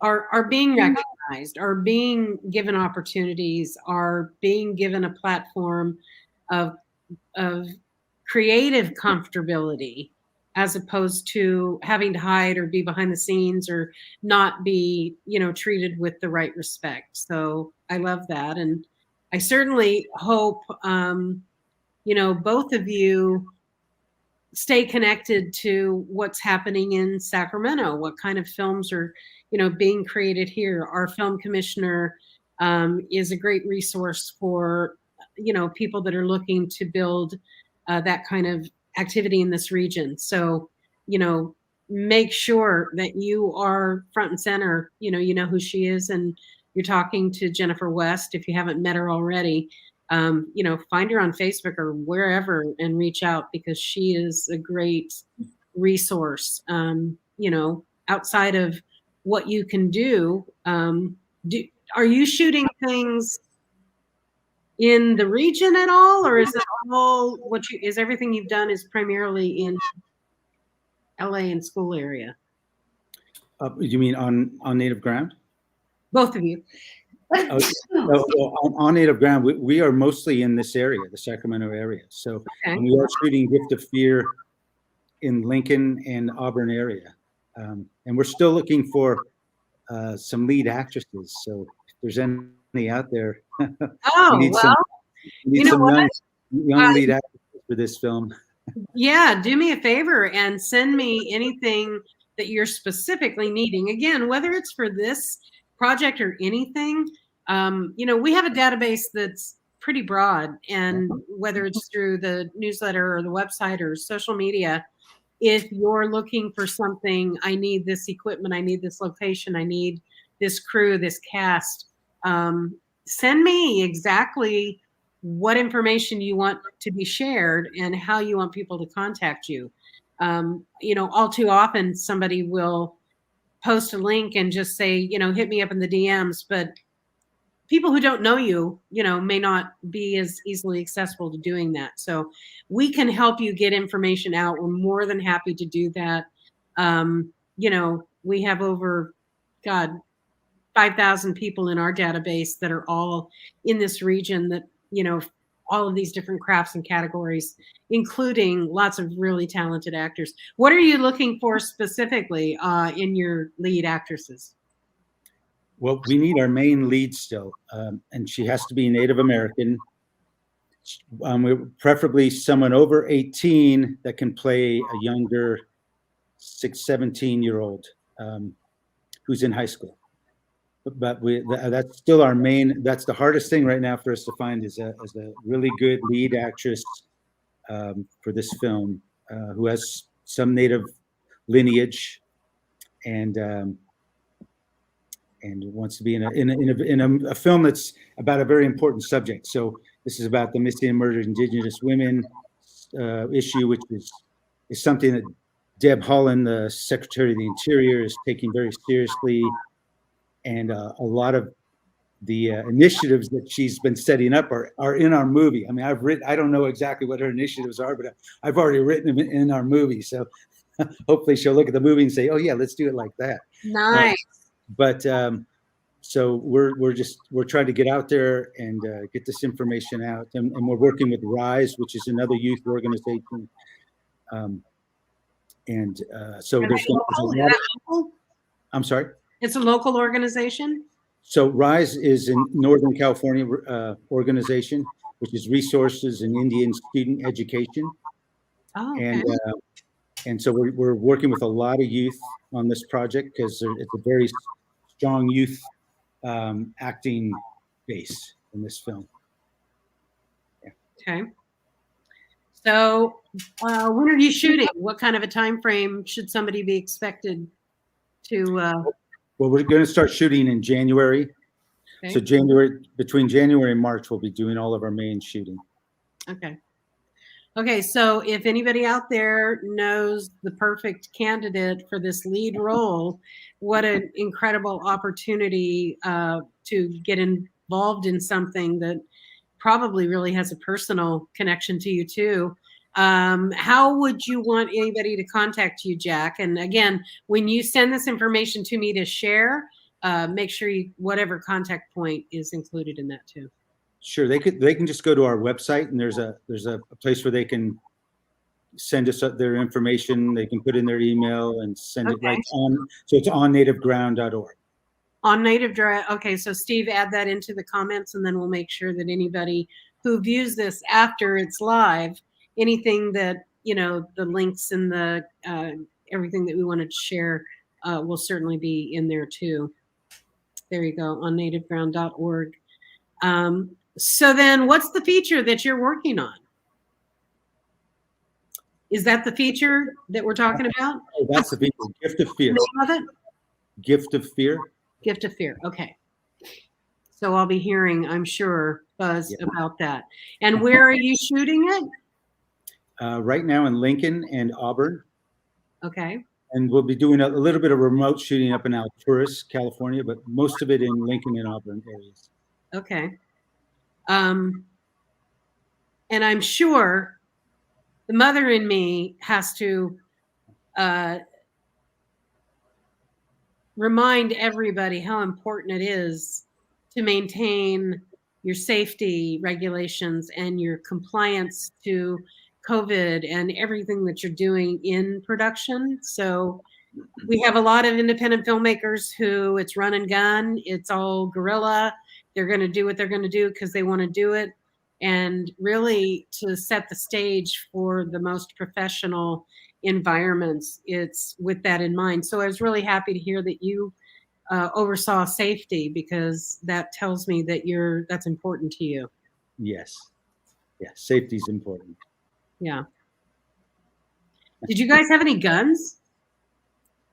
are being recognized, are being given opportunities, are being given a platform of creative comfortability, as opposed to having to hide or be behind the scenes or not be, treated with the right respect. So I love that. And I certainly hope, both of you stay connected to what's happening in Sacramento, what kind of films are, being created here. Our film commissioner is a great resource for, people that are looking to build that kind of activity in this region. So, make sure that you are front and center, you know who she is, and you're talking to Jennifer West. If you haven't met her already, find her on Facebook or wherever and reach out, because she is a great resource. Outside of what you can do, are you shooting things in the region at all, or is it all is everything you've done is primarily in LA and school area? You mean on native ground? Both of you. On native ground, we are mostly in this area, the Sacramento area. So we are shooting Gift of Fear in Lincoln and Auburn area. And we're still looking for some lead actresses. So if there's any out there, we need some young lead actresses for this film. Yeah, do me a favor and send me anything that you're specifically needing. Again, whether it's for this project or anything, we have a database that's pretty broad, and whether it's through the newsletter or the website or social media, if you're looking for something, I need this equipment, I need this location, I need this crew, this cast, send me exactly what information you want to be shared and how you want people to contact you. All too often somebody will post a link and just say, hit me up in the DMs, but people who don't know you, may not be as easily accessible to doing that. So we can help you get information out. We're more than happy to do that. We have over, 5,000 people in our database that are all in this region that, all of these different crafts and categories, including lots of really talented actors. What are you looking for specifically in your lead actresses? Well, we need our main lead still, and she has to be Native American. Preferably someone over 18 that can play a younger 17-year-old who's in high school. But that's still our main. That's the hardest thing right now for us to find is a really good lead actress for this film who has some Native lineage and wants to be in a film that's about a very important subject. So this is about the missing and murdered Indigenous women issue, which is something that Deb Haaland, the Secretary of the Interior, is taking very seriously. And a lot of the initiatives that she's been setting up are in our movie. I mean, I don't know exactly what her initiatives are, but I've already written them in our movie. So hopefully she'll look at the movie and say, oh yeah, let's do it like that. Nice. So we're trying to get out there and get this information out. And we're working with RISE, which is another youth organization. So there's a lot. I'm sorry? It's a local organization? So RISE is a Northern California organization, which is Resources in Indian Student Education. Oh, okay. And so we're working with a lot of youth on this project because it's a very strong youth acting base in this film. Okay. So when are you shooting? What kind of a time frame should somebody be expected to? Well, we're going to start shooting in January. Okay. So between January and March, we'll be doing all of our main shooting. Okay. Okay, so if anybody out there knows the perfect candidate for this lead role, what an incredible opportunity to get involved in something that probably really has a personal connection to you too. How would you want anybody to contact you, Jack? And again, when you send this information to me to share, make sure whatever contact point is included in that too. Sure, they can just go to our website, and there's a place where they can send us their information. They can put in their email and send it right on. So it's on nativeground.org. On Native Ground. Okay, so Steve, add that into the comments, and then we'll make sure that anybody who views this after it's live, anything that, the links and the everything that we wanted to share will certainly be in there too. There you go, on nativeground.org. So then what's the feature that you're working on? Is that the feature that we're talking about? Oh, that's the feature, Gift of Fear. The name of it? Gift of Fear. Gift of Fear. Okay. So I'll be hearing, I'm sure, buzz about that. And where are you shooting it? Right now in Lincoln and Auburn. Okay. And we'll be doing a little bit of remote shooting up in Alturas, California, but most of it in Lincoln and Auburn areas. Okay. And I'm sure the mother in me has to remind everybody how important it is to maintain your safety regulations and your compliance to COVID and everything that you're doing in production. So we have a lot of independent filmmakers who it's run and gun, it's all guerrilla. They're going to do what they're going to do because they want to do it. And really to set the stage for the most professional environments, it's with that in mind. So I was really happy to hear that you oversaw safety, because that tells me that that's important to you. Yes. Yeah, safety is important. Yeah. Did you guys have any guns?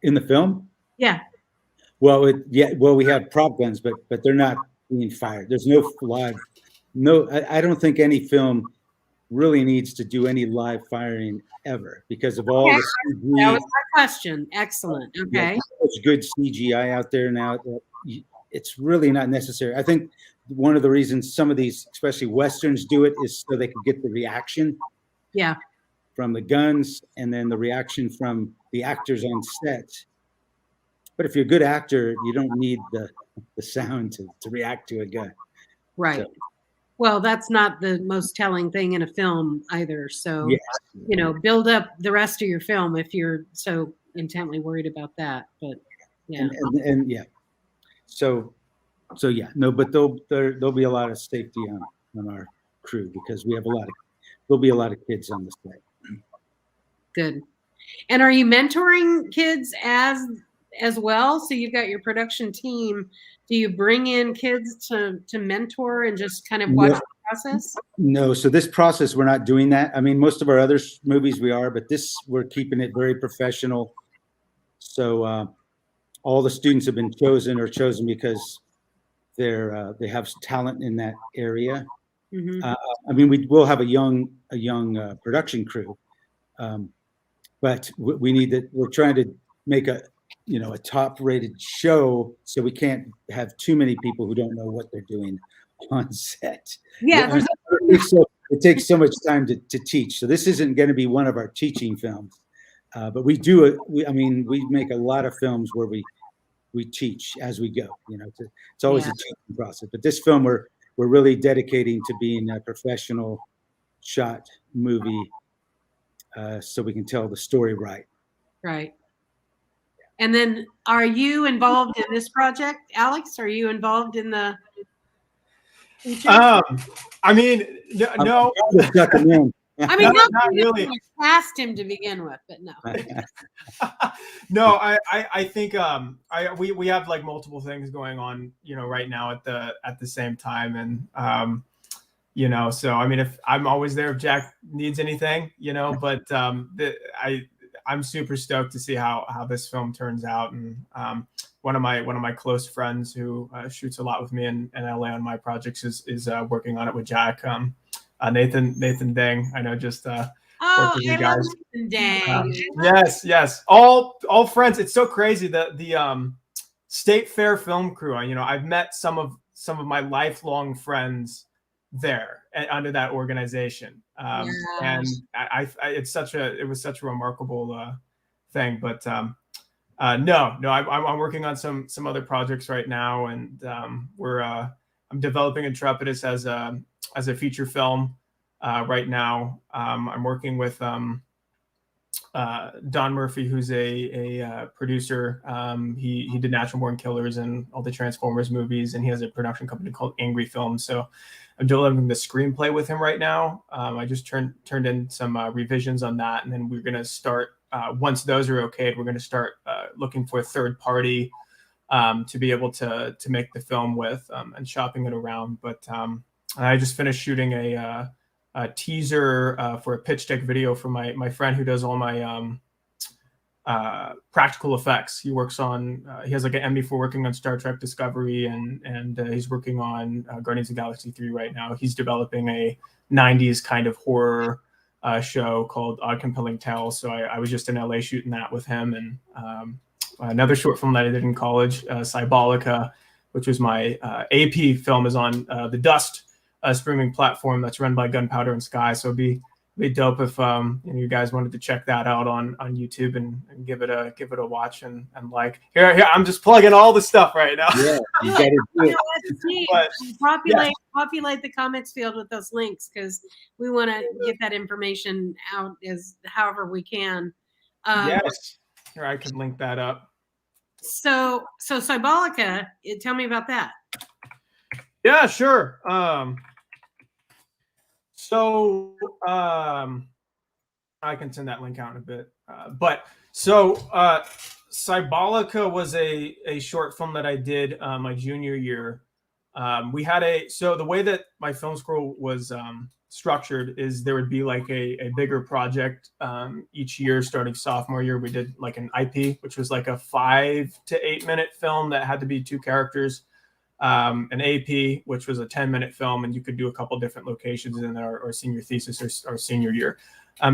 In the film? Yeah. Well, we have prop guns, but they're not being fired. There's no live. No, I don't think any film really needs to do any live firing ever because of all the CGI. That was my question. Excellent. Okay. There's good CGI out there now. It's really not necessary. I think one of the reasons some of these, especially Westerns, do it is so they can get the reaction from the guns and then the reaction from the actors on set. But if you're a good actor, you don't need the sound to react to a gun. Right. So. Well, that's not the most telling thing in a film either. So, build up the rest of your film if you're so intently worried about that. But yeah. And yeah. So yeah, no, but there'll be a lot of safety on our crew because there'll be a lot of kids on the set. Good. And are you mentoring kids as well? So you've got your production team. Do you bring in kids to mentor and just kind of watch the process? No. So this process, we're not doing that. I mean, most of our other movies we are, but this, we're keeping it very professional. So all the students have been chosen because they have talent in that area. Mm-hmm. I mean, we will have a young production crew, but we need that. We're trying to make a top-rated show, so we can't have too many people who don't know what they're doing on set. Yeah, it takes so much time to teach. So this isn't going to be one of our teaching films, but we make a lot of films where we teach as we go. It's always a teaching process. But this film, we're really dedicating to being a professional shot movie, so we can tell the story right. Right. And then, are you involved in this project, Alex? Are you involved in the feature? I mean, no, Duck him in. I mean, not really. Asked him to begin with, but no. No, I think we have like multiple things going on, right now at the same time, and so I mean, if I'm always there if Jack needs anything, but I'm super stoked to see how this film turns out, and one of my close friends who shoots a lot with me in LA on my projects is working on it with Jack. Nathan Dang, I know, just Oh, with you I guys. love Nathan Dang. Yes, all friends. It's so crazy that the State Fair film crew. I've met some of my lifelong friends there under that organization, and it was such a remarkable thing. But no, I'm working on some other projects right now, and I'm developing Intrepidus as a feature film right now. I'm working with Don Murphy, who's a producer. He did Natural Born Killers and all the Transformers movies, and he has a production company called Angry Films. So I'm developing the screenplay with him right now. I just turned in some revisions on that, and then we're going to start, once those are okayed, we're going to start looking for a third party to be able to make the film with, and shopping it around. But I just finished shooting a teaser for a pitch deck video for my friend who does all my practical effects. He works on he has like an Emmy for working on Star Trek Discovery, and he's working on Guardians of the Galaxy 3 right now. He's developing a 90s kind of horror show called Odd Compelling Tales. So I was just in LA shooting that with him, and another short film that I did in college, Cybolica, which was my AP film, is on the Dust streaming platform that's run by Gunpowder and Sky. So it'd be dope if you guys wanted to check that out on YouTube and give it a watch and like. Here I'm just plugging all the stuff right now. Yeah, you got to do it. But, populate the comments field with those links, because we want to get that information out as however we can. Yes, here I could link that up. So Cybolica, tell me about that. Yeah, sure. So I can send that link out in a bit. But Cybolica was a short film that I did my junior year. We had the way that my film school was structured is there would be like a bigger project each year. Starting sophomore year, we did like an IP, which was like a 5 to 8 minute film that had to be 2 characters. An AP, which was a 10-minute film, and you could do a couple different locations in our senior thesis or senior year.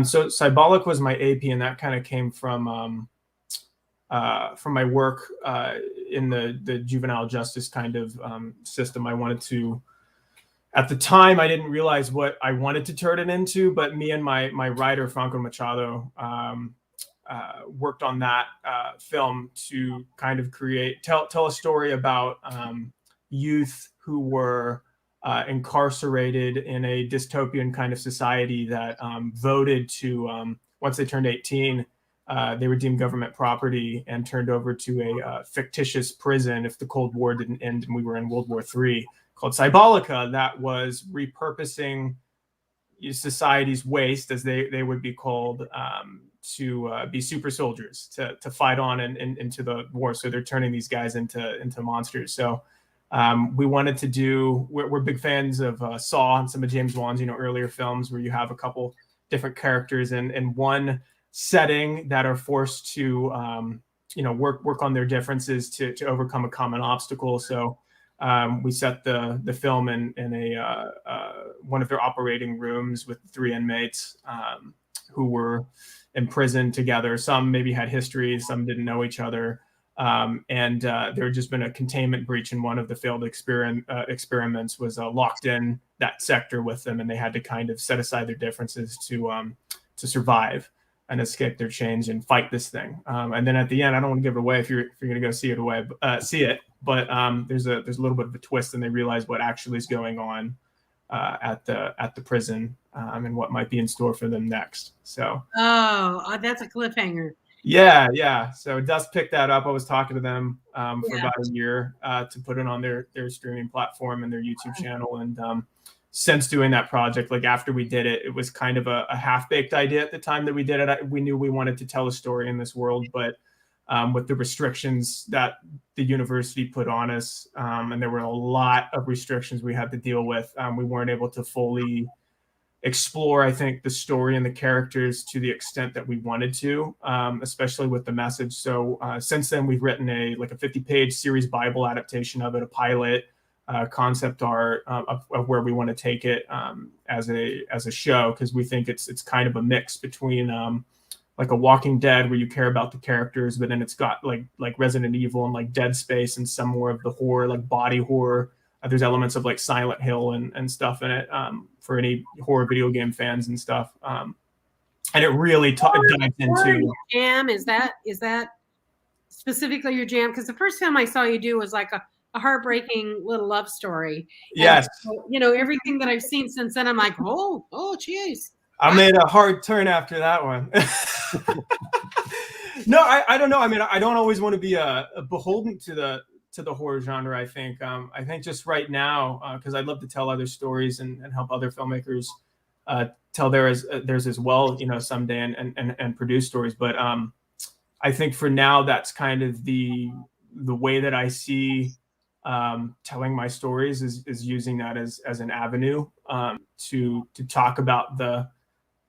So Cybolic was my AP, and that kind of came from my work in the juvenile justice kind of system. I wanted to, at the time, I didn't realize what I wanted to turn it into, but me and my writer, Franco Machado, worked on that film to kind of tell a story about youth who were incarcerated in a dystopian kind of society that voted to, once they turned 18, they were deemed government property and turned over to a fictitious prison if the Cold War didn't end and we were in World War III, called Cybolica, that was repurposing society's waste, as they would be called, to be super soldiers, to fight on and into the war. So they're turning these guys into monsters. So we wanted to do, we're big fans of Saw and some of James Wan's earlier films, where you have a couple different characters in one setting that are forced to work on their differences to overcome a common obstacle. So we set the film in a one of their operating rooms with 3 inmates who were in prison together. Some maybe had history, some didn't know each other. And there had just been a containment breach, in one of the failed experiments was locked in that sector with them, and they had to kind of set aside their differences to survive and escape their chains and fight this thing. And then at the end, I don't want to give it away if you're going to go see it, but there's a little bit of a twist, and they realize what actually is going on at the prison, and what might be in store for them next. So that's a cliffhanger. Yeah. So Dust picked that up. I was talking to them for Yeah. about a year to put it on their streaming platform and their YouTube channel. And since doing that project, like after we did it, it was kind of a half-baked idea at the time that we did it. We knew we wanted to tell a story in this world, but with the restrictions that the university put on us, and there were a lot of restrictions we had to deal with, we weren't able to fully explore, I think, the story and the characters to the extent that we wanted to, especially with the message. So since then, we've written a 50-page series Bible adaptation of it, a pilot, concept art of where we want to take it as a show, because we think it's kind of a mix between like a Walking Dead where you care about the characters, but then it's got like Resident Evil and like Dead Space and some more of the horror, like body horror. There's elements of like Silent Hill and stuff in it for any horror video game fans and stuff. And it really dives into jam. Is that specifically your jam? Because the first film I saw you do was like a heartbreaking little love story. Yes. And, you know, everything that I've seen since then, I'm like, oh, geez. I made a hard turn after that one. No, I don't know. I mean, I don't always want to be beholden to the horror genre. I think just right now, because I'd love to tell other stories and help other filmmakers tell theirs as well, you know, someday and produce stories. But I think for now, that's kind of the way that I see telling my stories is using that as an avenue to talk about the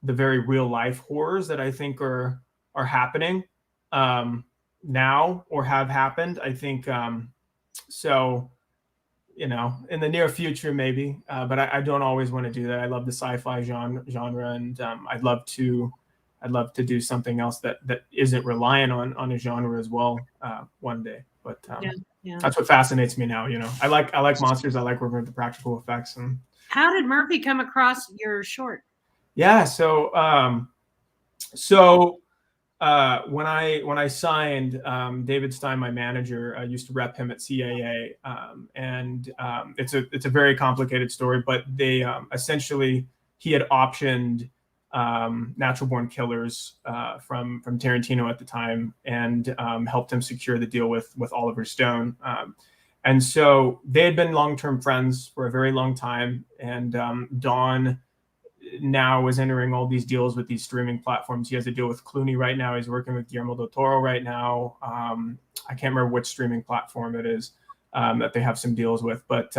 very real life horrors that I think are happening now or have happened. I think so, you know, in the near future maybe, but I don't always want to do that. I love the sci-fi genre, and I'd love to do something else that isn't reliant on a genre as well one day. But yeah. That's what fascinates me now. You know, I like monsters. I like working with the practical effects. And how did Murphy come across your short? Yeah, so when I signed, David Stein, my manager, I used to rep him at CAA, and it's a very complicated story. But they essentially he had optioned Natural Born Killers from Tarantino at the time, and helped him secure the deal with Oliver Stone. And so they had been long-term friends for a very long time. And Don now is entering all these deals with these streaming platforms. He has a deal with Clooney right now. He's working with Guillermo del Toro right now. I can't remember which streaming platform it is that they have some deals with. But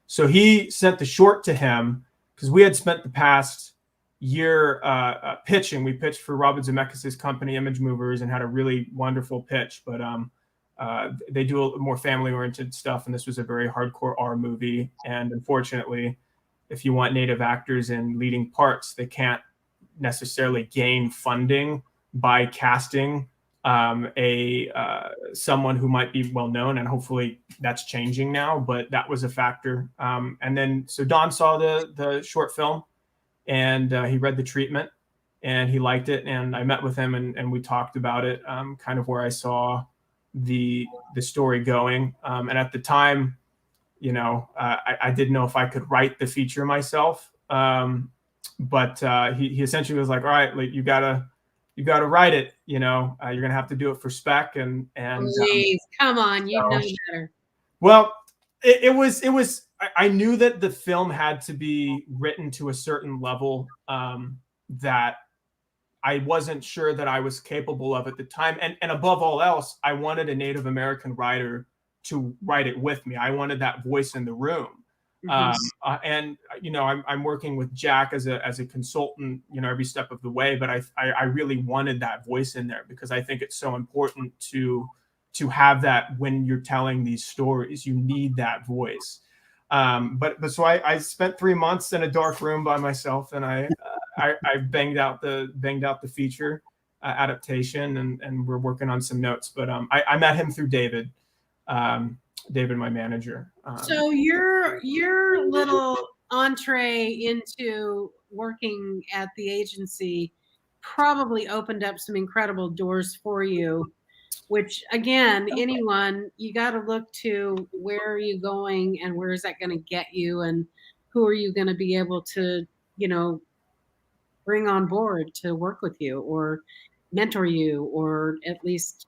so he sent the short to him because we had spent the past year pitching. We pitched for Robert Zemeckis' company, Image Movers, and had a really wonderful pitch. But they do more family-oriented stuff, and this was a very hardcore R movie. And unfortunately, if you want native actors in leading parts, they can't necessarily gain funding by casting someone who might be well known, and hopefully that's changing now. But that was a factor. And then so Don saw the short film, and he read the treatment, and he liked it. And I met with him, and we talked about it, kind of where I saw the story going. And at the time, you know, I didn't know if I could write the feature myself, but he essentially was like, "All right, like you gotta write it. You know, you're gonna have to do it for spec." And please, come on, you know better. Well, it was. I knew that the film had to be written to a certain level that I wasn't sure that I was capable of at the time, and above all else, I wanted a Native American writer to write it with me. I wanted that voice in the room. Mm-hmm. And you know, I'm working with Jack as a consultant, you know, every step of the way. But I really wanted that voice in there because I think it's so important to have that when you're telling these stories. You need that voice. But so I spent 3 months in a dark room by myself, and I banged out the feature adaptation, and we're working on some notes. But I met him through David. David, my manager. So your little entree into working at the agency probably opened up some incredible doors for you, which again, anyone, you got to look to where are you going and where is that going to get you, and who are you going to be able to, you know, bring on board to work with you, or mentor you, or at least,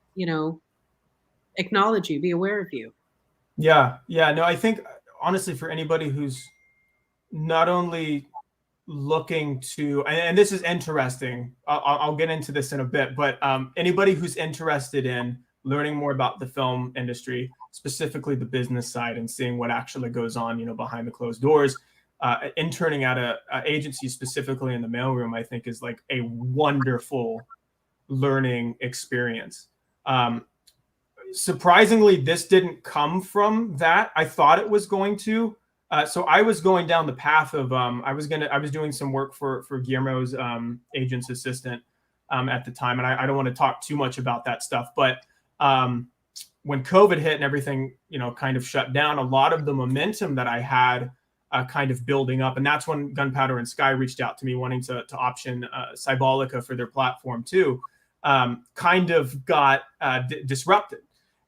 acknowledge you, be aware of you. Yeah. No, I think honestly, for anybody who's not only looking to, and this is interesting, I'll get into this in a bit, but anybody who's interested in learning more about the film industry, specifically the business side, and seeing what actually goes on, behind the closed doors, interning at a agency, specifically in the mailroom, I think is like a wonderful learning experience. Surprisingly, this didn't come from that. I thought it was going to. So I was going down the path of I was doing some work for Guillermo's agent's assistant at the time, and I don't want to talk too much about that stuff. But when COVID hit and everything kind of shut down, a lot of the momentum that I had kind of building up, and that's when Gunpowder and Sky reached out to me wanting to option Cybolica for their platform too, kind of got disrupted.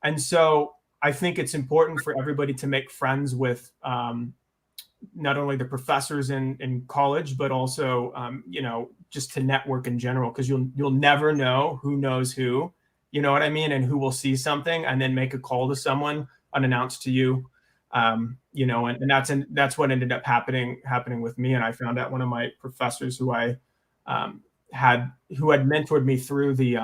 And so I think it's important for everybody to make friends with not only the professors in college, but also, just to network in general, because you'll never know who knows who, you know what I mean? And who will see something and then make a call to someone unannounced to you, and that's what ended up happening with me. And I found out one of my professors who I had mentored me through the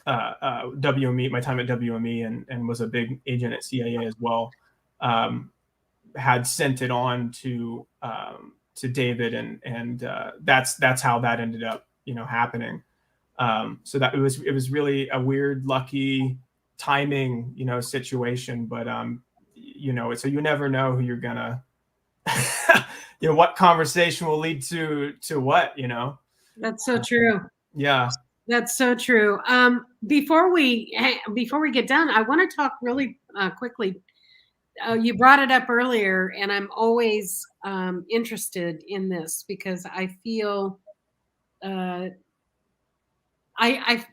WME, my time at WME, and was a big agent at CAA as well, had sent it on to David, and that's how that ended up happening. So that it was really a weird, lucky timing situation, but so you never know who you're gonna what conversation will lead to what. That's so true. Yeah. That's so true. Before we get done, I want to talk really quickly. You brought it up earlier, and I'm always interested in this because I feel I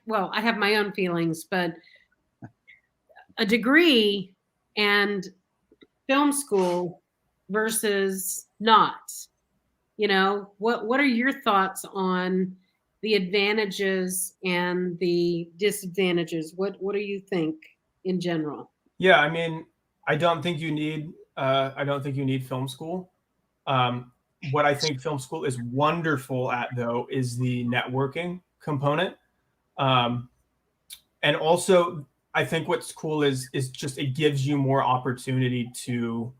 have my own feelings, but a degree and film school versus not. What are your thoughts on the advantages and the disadvantages? What do you think in general? Yeah, I mean, I don't think you need film school. What I think film school is wonderful at, though, is the networking component. And also, I think what's cool is just it gives you more opportunity to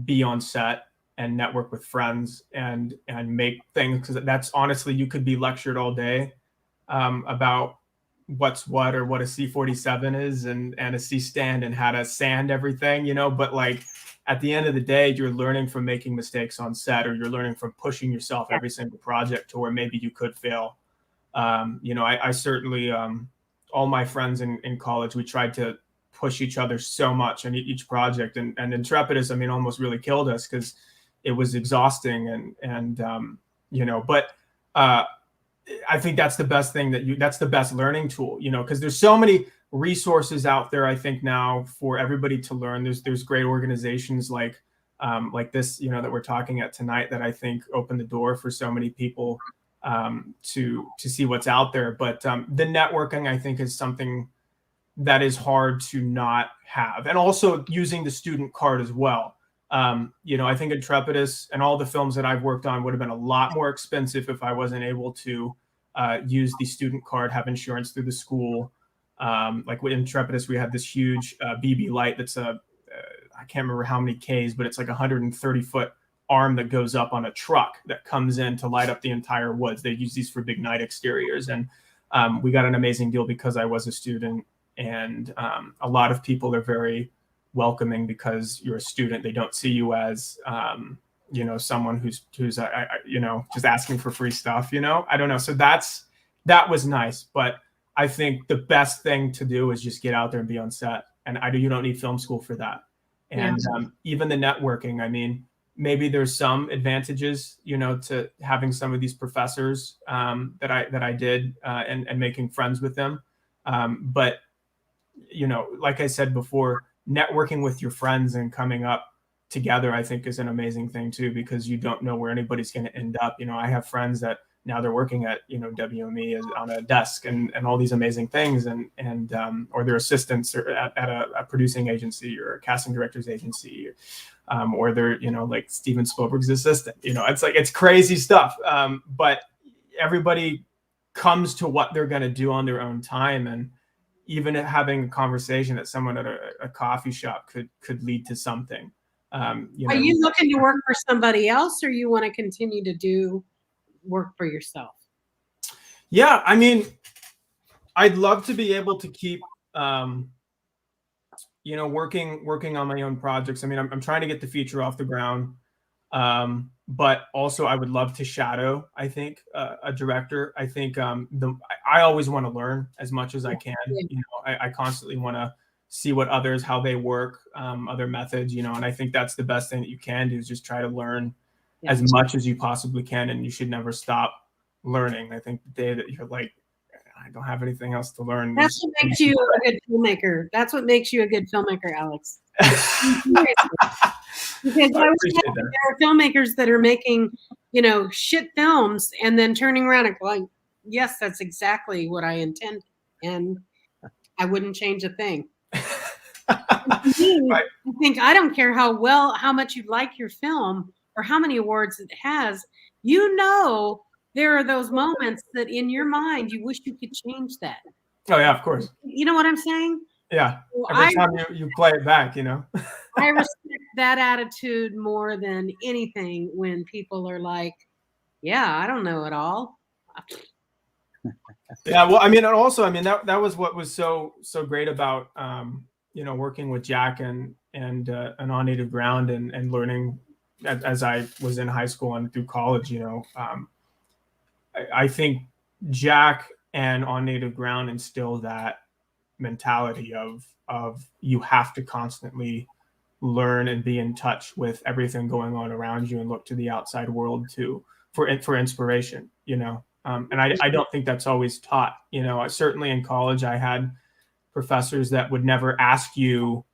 be on set and network with friends and make things, because that's honestly, you could be lectured all day about what's what, or what a C-47 is and a C-stand and how to sand everything, but like at the end of the day, you're learning from making mistakes on set, or you're learning from pushing yourself every single project to where maybe you could fail. I certainly, all my friends in college, we tried to push each other so much on each project, and Intrepidus, I mean, almost really killed us because it was exhausting, but I think that's the best thing that's the best learning tool, because there's so many resources out there, I think, now for everybody to learn. There's great organizations like this, that we're talking at tonight, that I think open the door for so many people to see what's out there. But the networking, I think, is something that is hard to not have, and also using the student card as well. I think Intrepidus and all the films that I've worked on would have been a lot more expensive if I wasn't able to use the student card, have insurance through the school. Like with Intrepidus, we have this huge BB light that's I can't remember how many Ks, but it's like 130-foot arm that goes up on a truck that comes in to light up the entire woods. They use these for big night exteriors. And we got an amazing deal because I was a student, and a lot of people are very welcoming because you're a student. They don't see you as someone who's just asking for free stuff. I don't know. So that was nice. But I think the best thing to do is just get out there and be on set. And you don't need film school for that. And even the networking, I mean, maybe there's some advantages, to having some of these professors that I did and making friends with them. But like I said before, networking with your friends and coming up together, I think, is an amazing thing too, because you don't know where anybody's going to end up. I have friends that now they're working at, you know, WME on a desk and all these amazing things, and or they're assistants or at a producing agency or a casting director's agency, or they're, you know, like Steven Spielberg's assistant. You know, it's like, it's crazy stuff. But everybody comes to what they're going to do on their own time, and even having a conversation at someone at a coffee shop could lead to something. You know, Are you looking to work for somebody else, or you want to continue to do work for yourself? Yeah, I mean, I'd love to be able to keep, you know, working on my own projects. I mean, I'm trying to get the feature off the ground, but also I would love to shadow, I think, a director. I think I always want to learn as much as I can. You know, I constantly want to see what others, how they work, other methods, you know, and I think that's the best thing that you can do, is just try to learn as much as you possibly can, and you should never stop learning. I think the day that you're like, I don't have anything else to learn. That's what makes you a good filmmaker. That's what makes you a good filmmaker, Alex. Because there are filmmakers that are making, you know, shit films and then turning around and going, yes, that's exactly what I intend, and I wouldn't change a thing. Me, I think I don't care how much you like your film or how many awards it has. You know, there are those moments that in your mind you wish you could change that. Oh yeah, of course. You know what I'm saying? Yeah. Every time you play it back, you know. I respect that attitude more than anything when people are like, yeah, I don't know it all. Yeah, well, I mean, and also, I mean, that was what was so great about you know, working with Jack and On Native Ground and learning as I was in high school and through college. You know, I think Jack and On Native Ground instilled that mentality of you have to constantly learn and be in touch with everything going on around you and look to the outside world for inspiration. You know. And I don't think that's always taught. You know, certainly in college, I had professors that would never ask you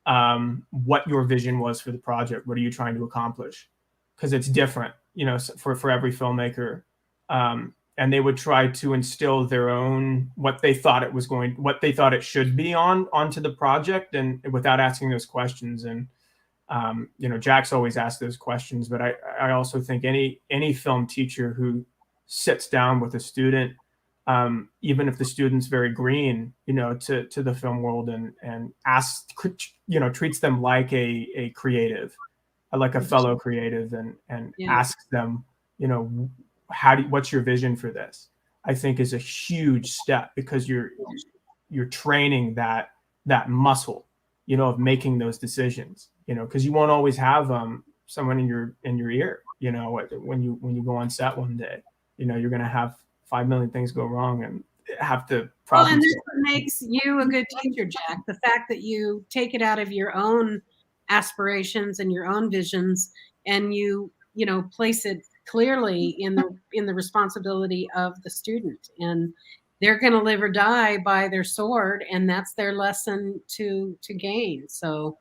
what your vision was for the project. What are you trying to accomplish? Because it's different, you know, for every filmmaker. And they would try to instill their own, what they thought it should be onto the project, and without asking those questions. And you know, Jack's always asked those questions, but I also think any film teacher who sits down with a student, even if the student's very green, you know, to the film world, and asks, you know, treats them like a creative, like a fellow creative, and asks them, you know, what's your vision for this? I think is a huge step, because you're training that muscle, you know, of making those decisions, you know, because you won't always have someone in your ear, you know, when you go on set one day. You know, you're going to have 5 million things go wrong and have to Well, and that's what makes you a good teacher, Jack. The fact that you take it out of your own aspirations and your own visions, and you know, place it clearly in the responsibility of the student, and they're going to live or die by their sword, and that's their lesson to gain. So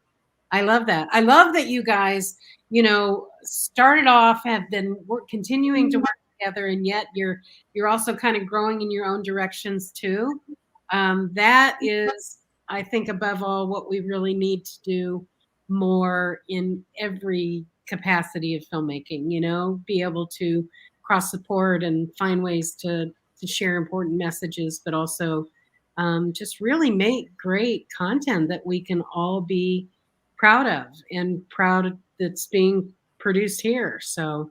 I love that. I love that you guys, you know, started off, have been continuing to work together, and yet you're also kind of growing in your own directions too. That is, I think, above all, what we really need to do more in every capacity of filmmaking. You know, be able to cross support and find ways to share important messages, but also just really make great content that we can all be proud of, and proud that's being produced here. So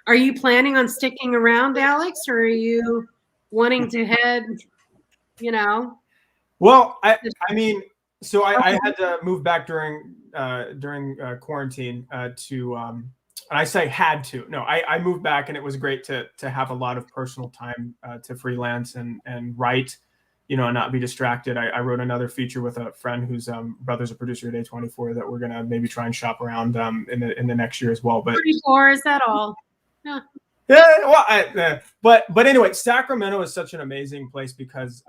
are you planning on sticking around, Alex, or are you wanting to head, you know? Well, I mean, so I had to move back during quarantine to, and I say had to. No, I moved back, and it was great to have a lot of personal time to freelance and write, you know, and not be distracted. I wrote another feature with a friend whose brother's a producer at A24 that we're gonna maybe try and shop around in the next year as well. But 34, is that all? Yeah. Yeah, well, but anyway, Sacramento is such an amazing place because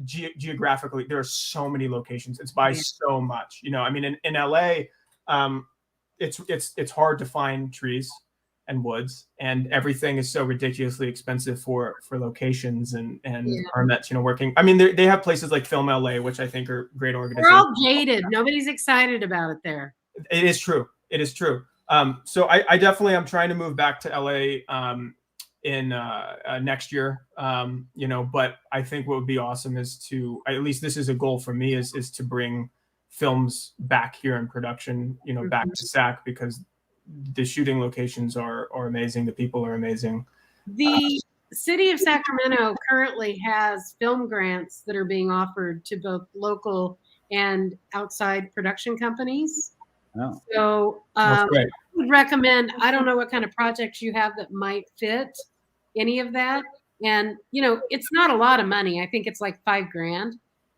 geographically there are so many locations. It's by so much, you know. I mean, in LA, it's hard to find trees, and woods, and everything is so ridiculously expensive for locations and permits, working. I mean, they have places like Film LA, which I think are great organizations. We're all jaded. Nobody's excited about it there. It is true. It is true. So I definitely am trying to move back to LA in next year. But I think what would be awesome is to, at least this is a goal for me, is to bring films back here in production, back to SAC, because the shooting locations are amazing. The people are amazing. The city of Sacramento currently has film grants that are being offered to both local and outside production companies. Oh. So I would recommend, I don't know what kind of projects you have that might fit any of that. And, it's not a lot of money. I think it's like $5,000,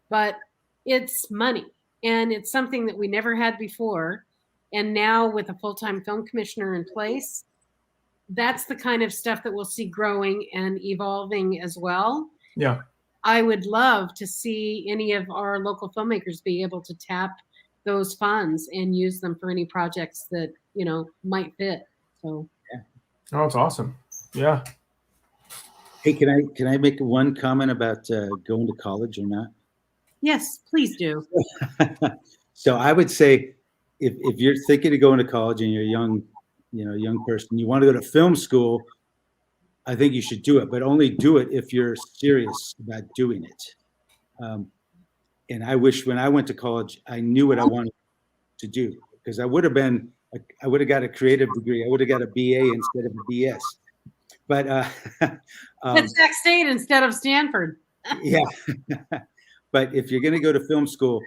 but it's money. And it's something that we never had before. And now with a full-time film commissioner in place, that's the kind of stuff that we'll see growing and evolving as well. Yeah. I would love to see any of our local filmmakers be able to tap those funds and use them for any projects that, might fit. So, yeah. Oh, it's awesome. Yeah. Hey, can I make one comment about going to college or not? Yes, please do. So I would say, if you're thinking of going to college and you're young person, you want to go to film school, I think you should do it, but only do it if you're serious about doing it. And I wish when I went to college, I knew what I wanted to do, because I would have got a creative degree. I would have got a BA instead of a BS. But at Sac State instead of Stanford. Yeah. But if you're going to go to film school,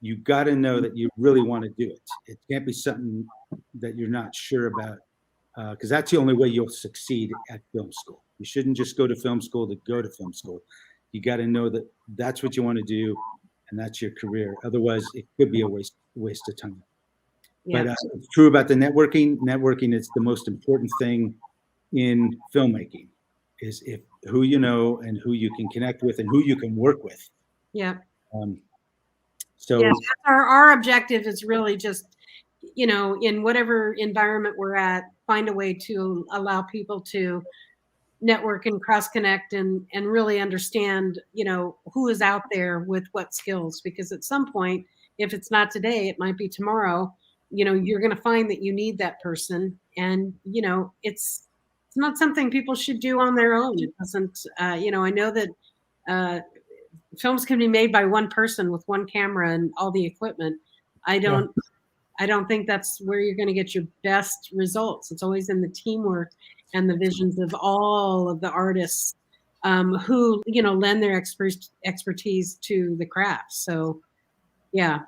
you got to know that you really want to do it. It can't be something that you're not sure about, because that's the only way you'll succeed at film school. You shouldn't just go to film school to go to film school. You got to know that that's what you want to do, and that's your career. Otherwise, it could be a waste of time. Yeah. But it's true about the networking. Networking is the most important thing in filmmaking, is who you know and who you can connect with and who you can work with. Yeah. So yeah, our objective is really just, in whatever environment we're at, find a way to allow people to network and cross connect and really understand, who is out there with what skills, because at some point, if it's not today, it might be tomorrow. You're going to find that you need that person, and it's not something people should do on their own. It doesn't, I know that films can be made by one person with one camera and all the equipment. I don't think that's where you're going to get your best results. It's always in the teamwork and the visions of all of the artists who, lend their expertise to the craft. So, yeah.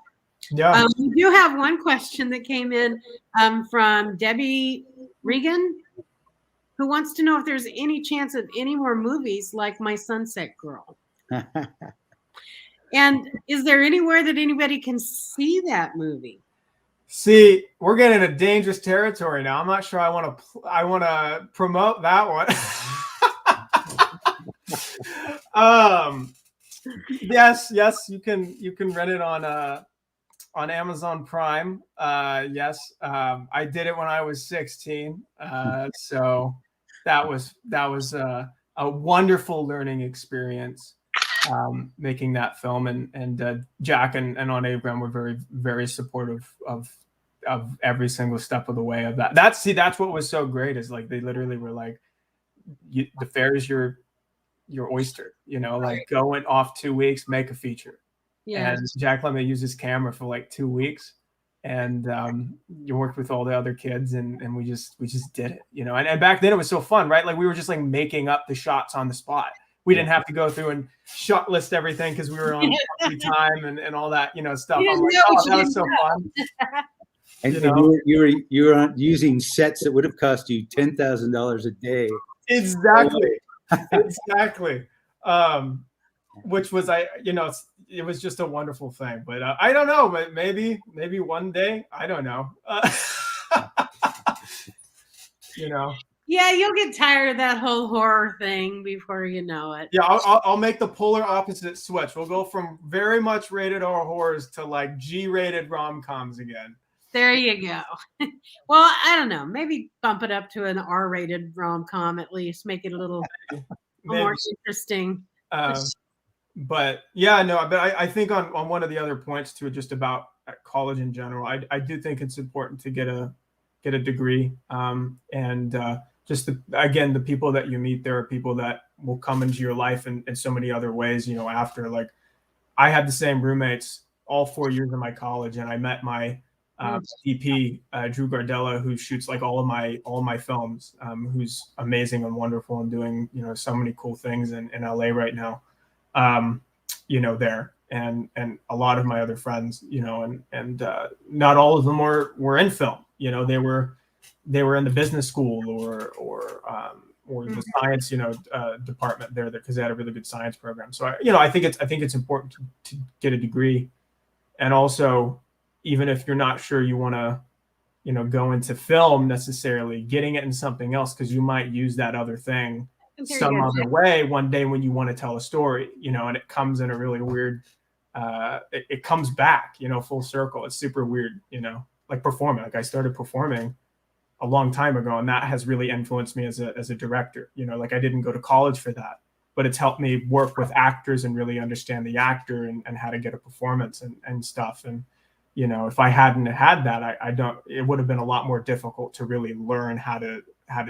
Yeah. We do have one question that came in from Debbie Regan, who wants to know if there's any chance of any more movies like My Sunset Girl. And is there anywhere that anybody can see that movie? See, we're getting into dangerous territory now. I'm not sure I want to promote that one. Yes, you can rent it on Amazon Prime. Yes, I did it when I was 16. So that was a wonderful learning experience. Making that film, and Jack and on Abraham were very, very supportive of every single step of the way of that. That's what was so great, is like they literally were like, the fair is your oyster, like going off 2 weeks, make a feature. Yeah. And Jack let me use his camera for like 2 weeks, and you worked with all the other kids, and we just did it, and back then it was so fun, right? Like we were just like making up the shots on the spot. We didn't have to go through and shot list everything because we were on time and all that, stuff. I'm like, that was so fun. And you were using sets that would have cost you $10,000 a day. Exactly. Which was it was just a wonderful thing. But I don't know, but maybe one day, I don't know. Yeah, you'll get tired of that whole horror thing before you know it. Yeah, I'll make the polar opposite switch. We'll go from very much rated R horrors to like G-rated rom-coms again. There you go. Well, I don't know. Maybe bump it up to an R-rated rom-com at least. Make it a little more interesting. But yeah, no, but I think on one of the other points too, just about college in general, I do think it's important to get a degree. Just again, the people that you meet there are people that will come into your life in so many other ways, you know, after. Like, I had the same roommates all 4 years of my college, and I met my DP, Drew Gardella, who shoots like all of my films, who's amazing and wonderful and doing, you know, so many cool things in LA right now. You know, there, and a lot of my other friends, you know, and not all of them were in film. You know, they were in the business school or the science, you know, department there, because they had a really good science program. So I think it's important to get a degree, and also, even if you're not sure you want to, you know, go into film necessarily, getting it in something else, because you might use that other thing some other way one day when you want to tell a story, you know, and it comes in a really weird, it comes back, you know, full circle. It's super weird, you know, like performing. Like, I started performing a long time ago, and that has really influenced me as a director. You know, like, I didn't go to college for that, but it's helped me work with actors and really understand the actor and how to get a performance and stuff. And, you know, if I hadn't had that, it would have been a lot more difficult to really learn how to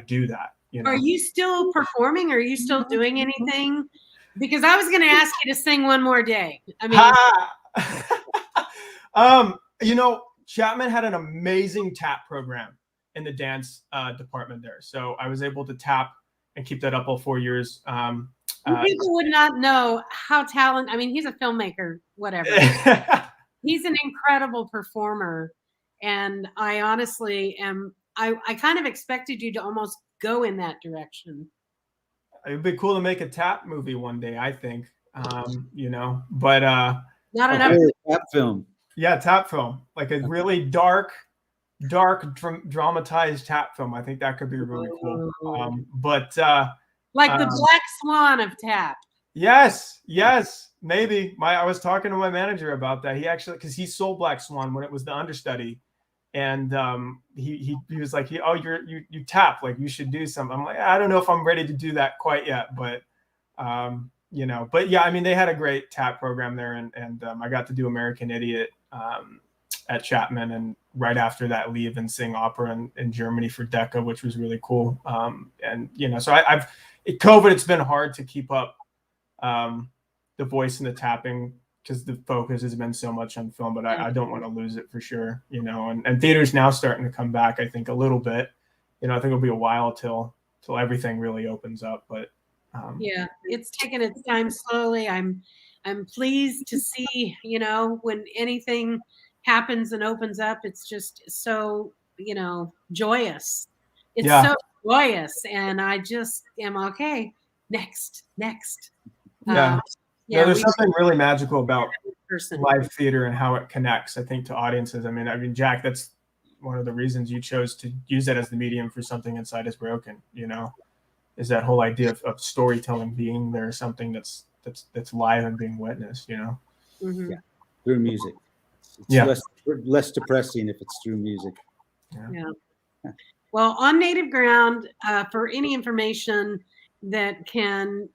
do that. You know? Are you still performing? Are you still doing anything? Because I was going to ask you to sing one more day. I mean, you know, Chapman had an amazing tap program in the dance department there, so I was able to tap and keep that up all 4 years. People would not know how talented. I mean, he's a filmmaker, whatever. He's an incredible performer, and I honestly am. I kind of expected you to almost go in that direction. It'd be cool to make a tap movie one day, I think. You know, but not enough tap film. Yeah, tap film, like a really dark, dramatized tap film. I think that could be really cool. But like the Black Swan of tap. Yes, maybe. I was talking to my manager about that. He actually, because he sold Black Swan when it was the understudy. And he was like, you tap, like, you should do something. I'm like, I don't know if I'm ready to do that quite yet, but you know, but yeah, I mean, they had a great tap program there, and I got to do American Idiot at Chapman, and right after that leave and sing opera in Germany for Decca, which was really cool. And you know, so COVID, it's been hard to keep up the voice and the tapping, because the focus has been so much on film, but I don't want to lose it for sure, you know, and theater's now starting to come back, I think, a little bit. You know, I think it'll be a while till everything really opens up, but yeah, it's taking its time slowly. I'm pleased to see, you know, when anything happens and opens up, it's just so, you know, joyous. It's so joyous, and I just am okay. Next. Yeah. There's something really magical about live theater and how it connects, I think, to audiences. I mean, Jack, that's one of the reasons you chose to use that as the medium for Something Inside Is Broken, you know, is that whole idea of storytelling being there, something that's live and being witnessed, you know. Mm-hmm. Yeah, through music. It's less depressing if it's through music. Yeah. Well, on Native Ground, for any information that can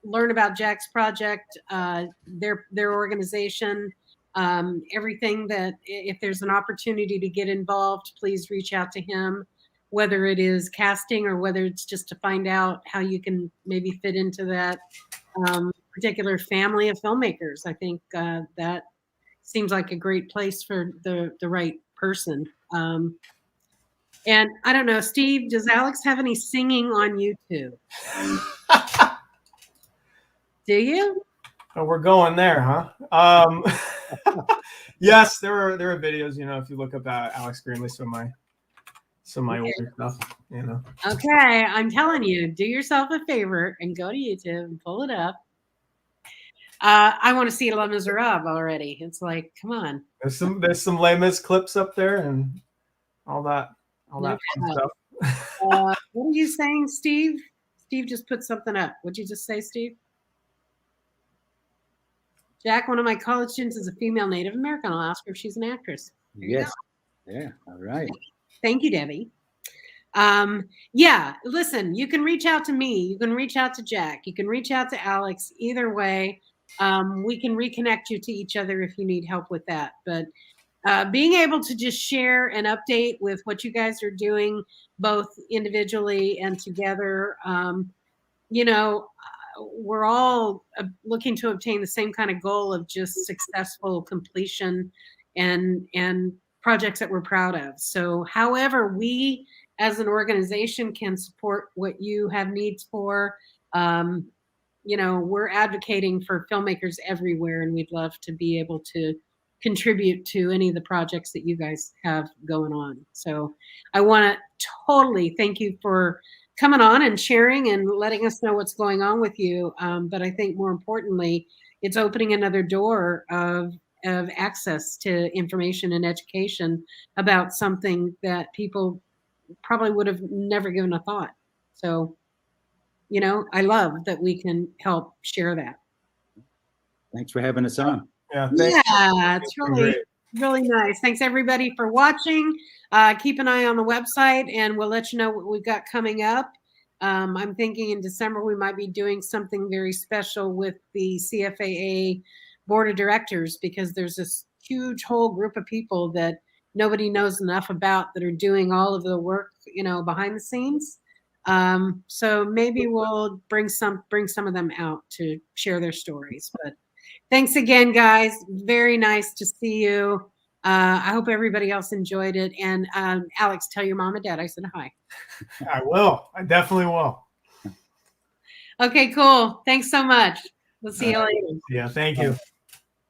learn about Jack's project, their organization, everything, that if there's an opportunity to get involved, please reach out to him, whether it is casting or whether it's just to find out how you can maybe fit into that particular family of filmmakers. I think that seems like a great place for the right person. And I don't know, Steve, does Alex have any singing on YouTube? Do you? Oh, we're going there, huh? Yes, there are videos. You know, if you look up Alex Greenlee, some of my older stuff. You know. Okay, I'm telling you, do yourself a favor and go to YouTube and pull it up. I want to see Les Miserables already. It's like, come on. There's some Les Mis clips up there and all that fun stuff. What are you saying, Steve? Steve just put something up. What'd you just say, Steve? Jack, one of my college students is a female Native American. I'll ask her if she's an actress. Yes. Yeah. All right. Thank you, Debbie. Yeah, listen, you can reach out to me. You can reach out to Jack. You can reach out to Alex. Either way, we can reconnect you to each other if you need help with that. But being able to just share an update with what you guys are doing, both individually and together, you know, we're all looking to obtain the same kind of goal of just successful completion and projects that we're proud of. So however we as an organization can support what you have needs for, you know, we're advocating for filmmakers everywhere, and we'd love to be able to contribute to any of the projects that you guys have going on. So I want to totally thank you for coming on and sharing and letting us know what's going on with you. But I think more importantly, it's opening another door of access to information and education about something that people probably would have never given a thought. So, you know, I love that we can help share that. Thanks for having us on. Yeah, thanks. Yeah, it's been really, great. really nice. Thanks everybody for watching. Keep an eye on the website and we'll let you know what we've got coming up. I'm thinking in December we might be doing something very special with the CFAA board of directors, because there's this huge whole group of people that nobody knows enough about that are doing all of the work, you know, behind the scenes. So maybe we'll bring some of them out to share their stories. But thanks again, guys. Very nice to see you. I hope everybody else enjoyed it. And Alex, tell your mom and dad I said hi. I will. I definitely will. Okay, cool. Thanks so much. We'll see you later. Yeah, thank you.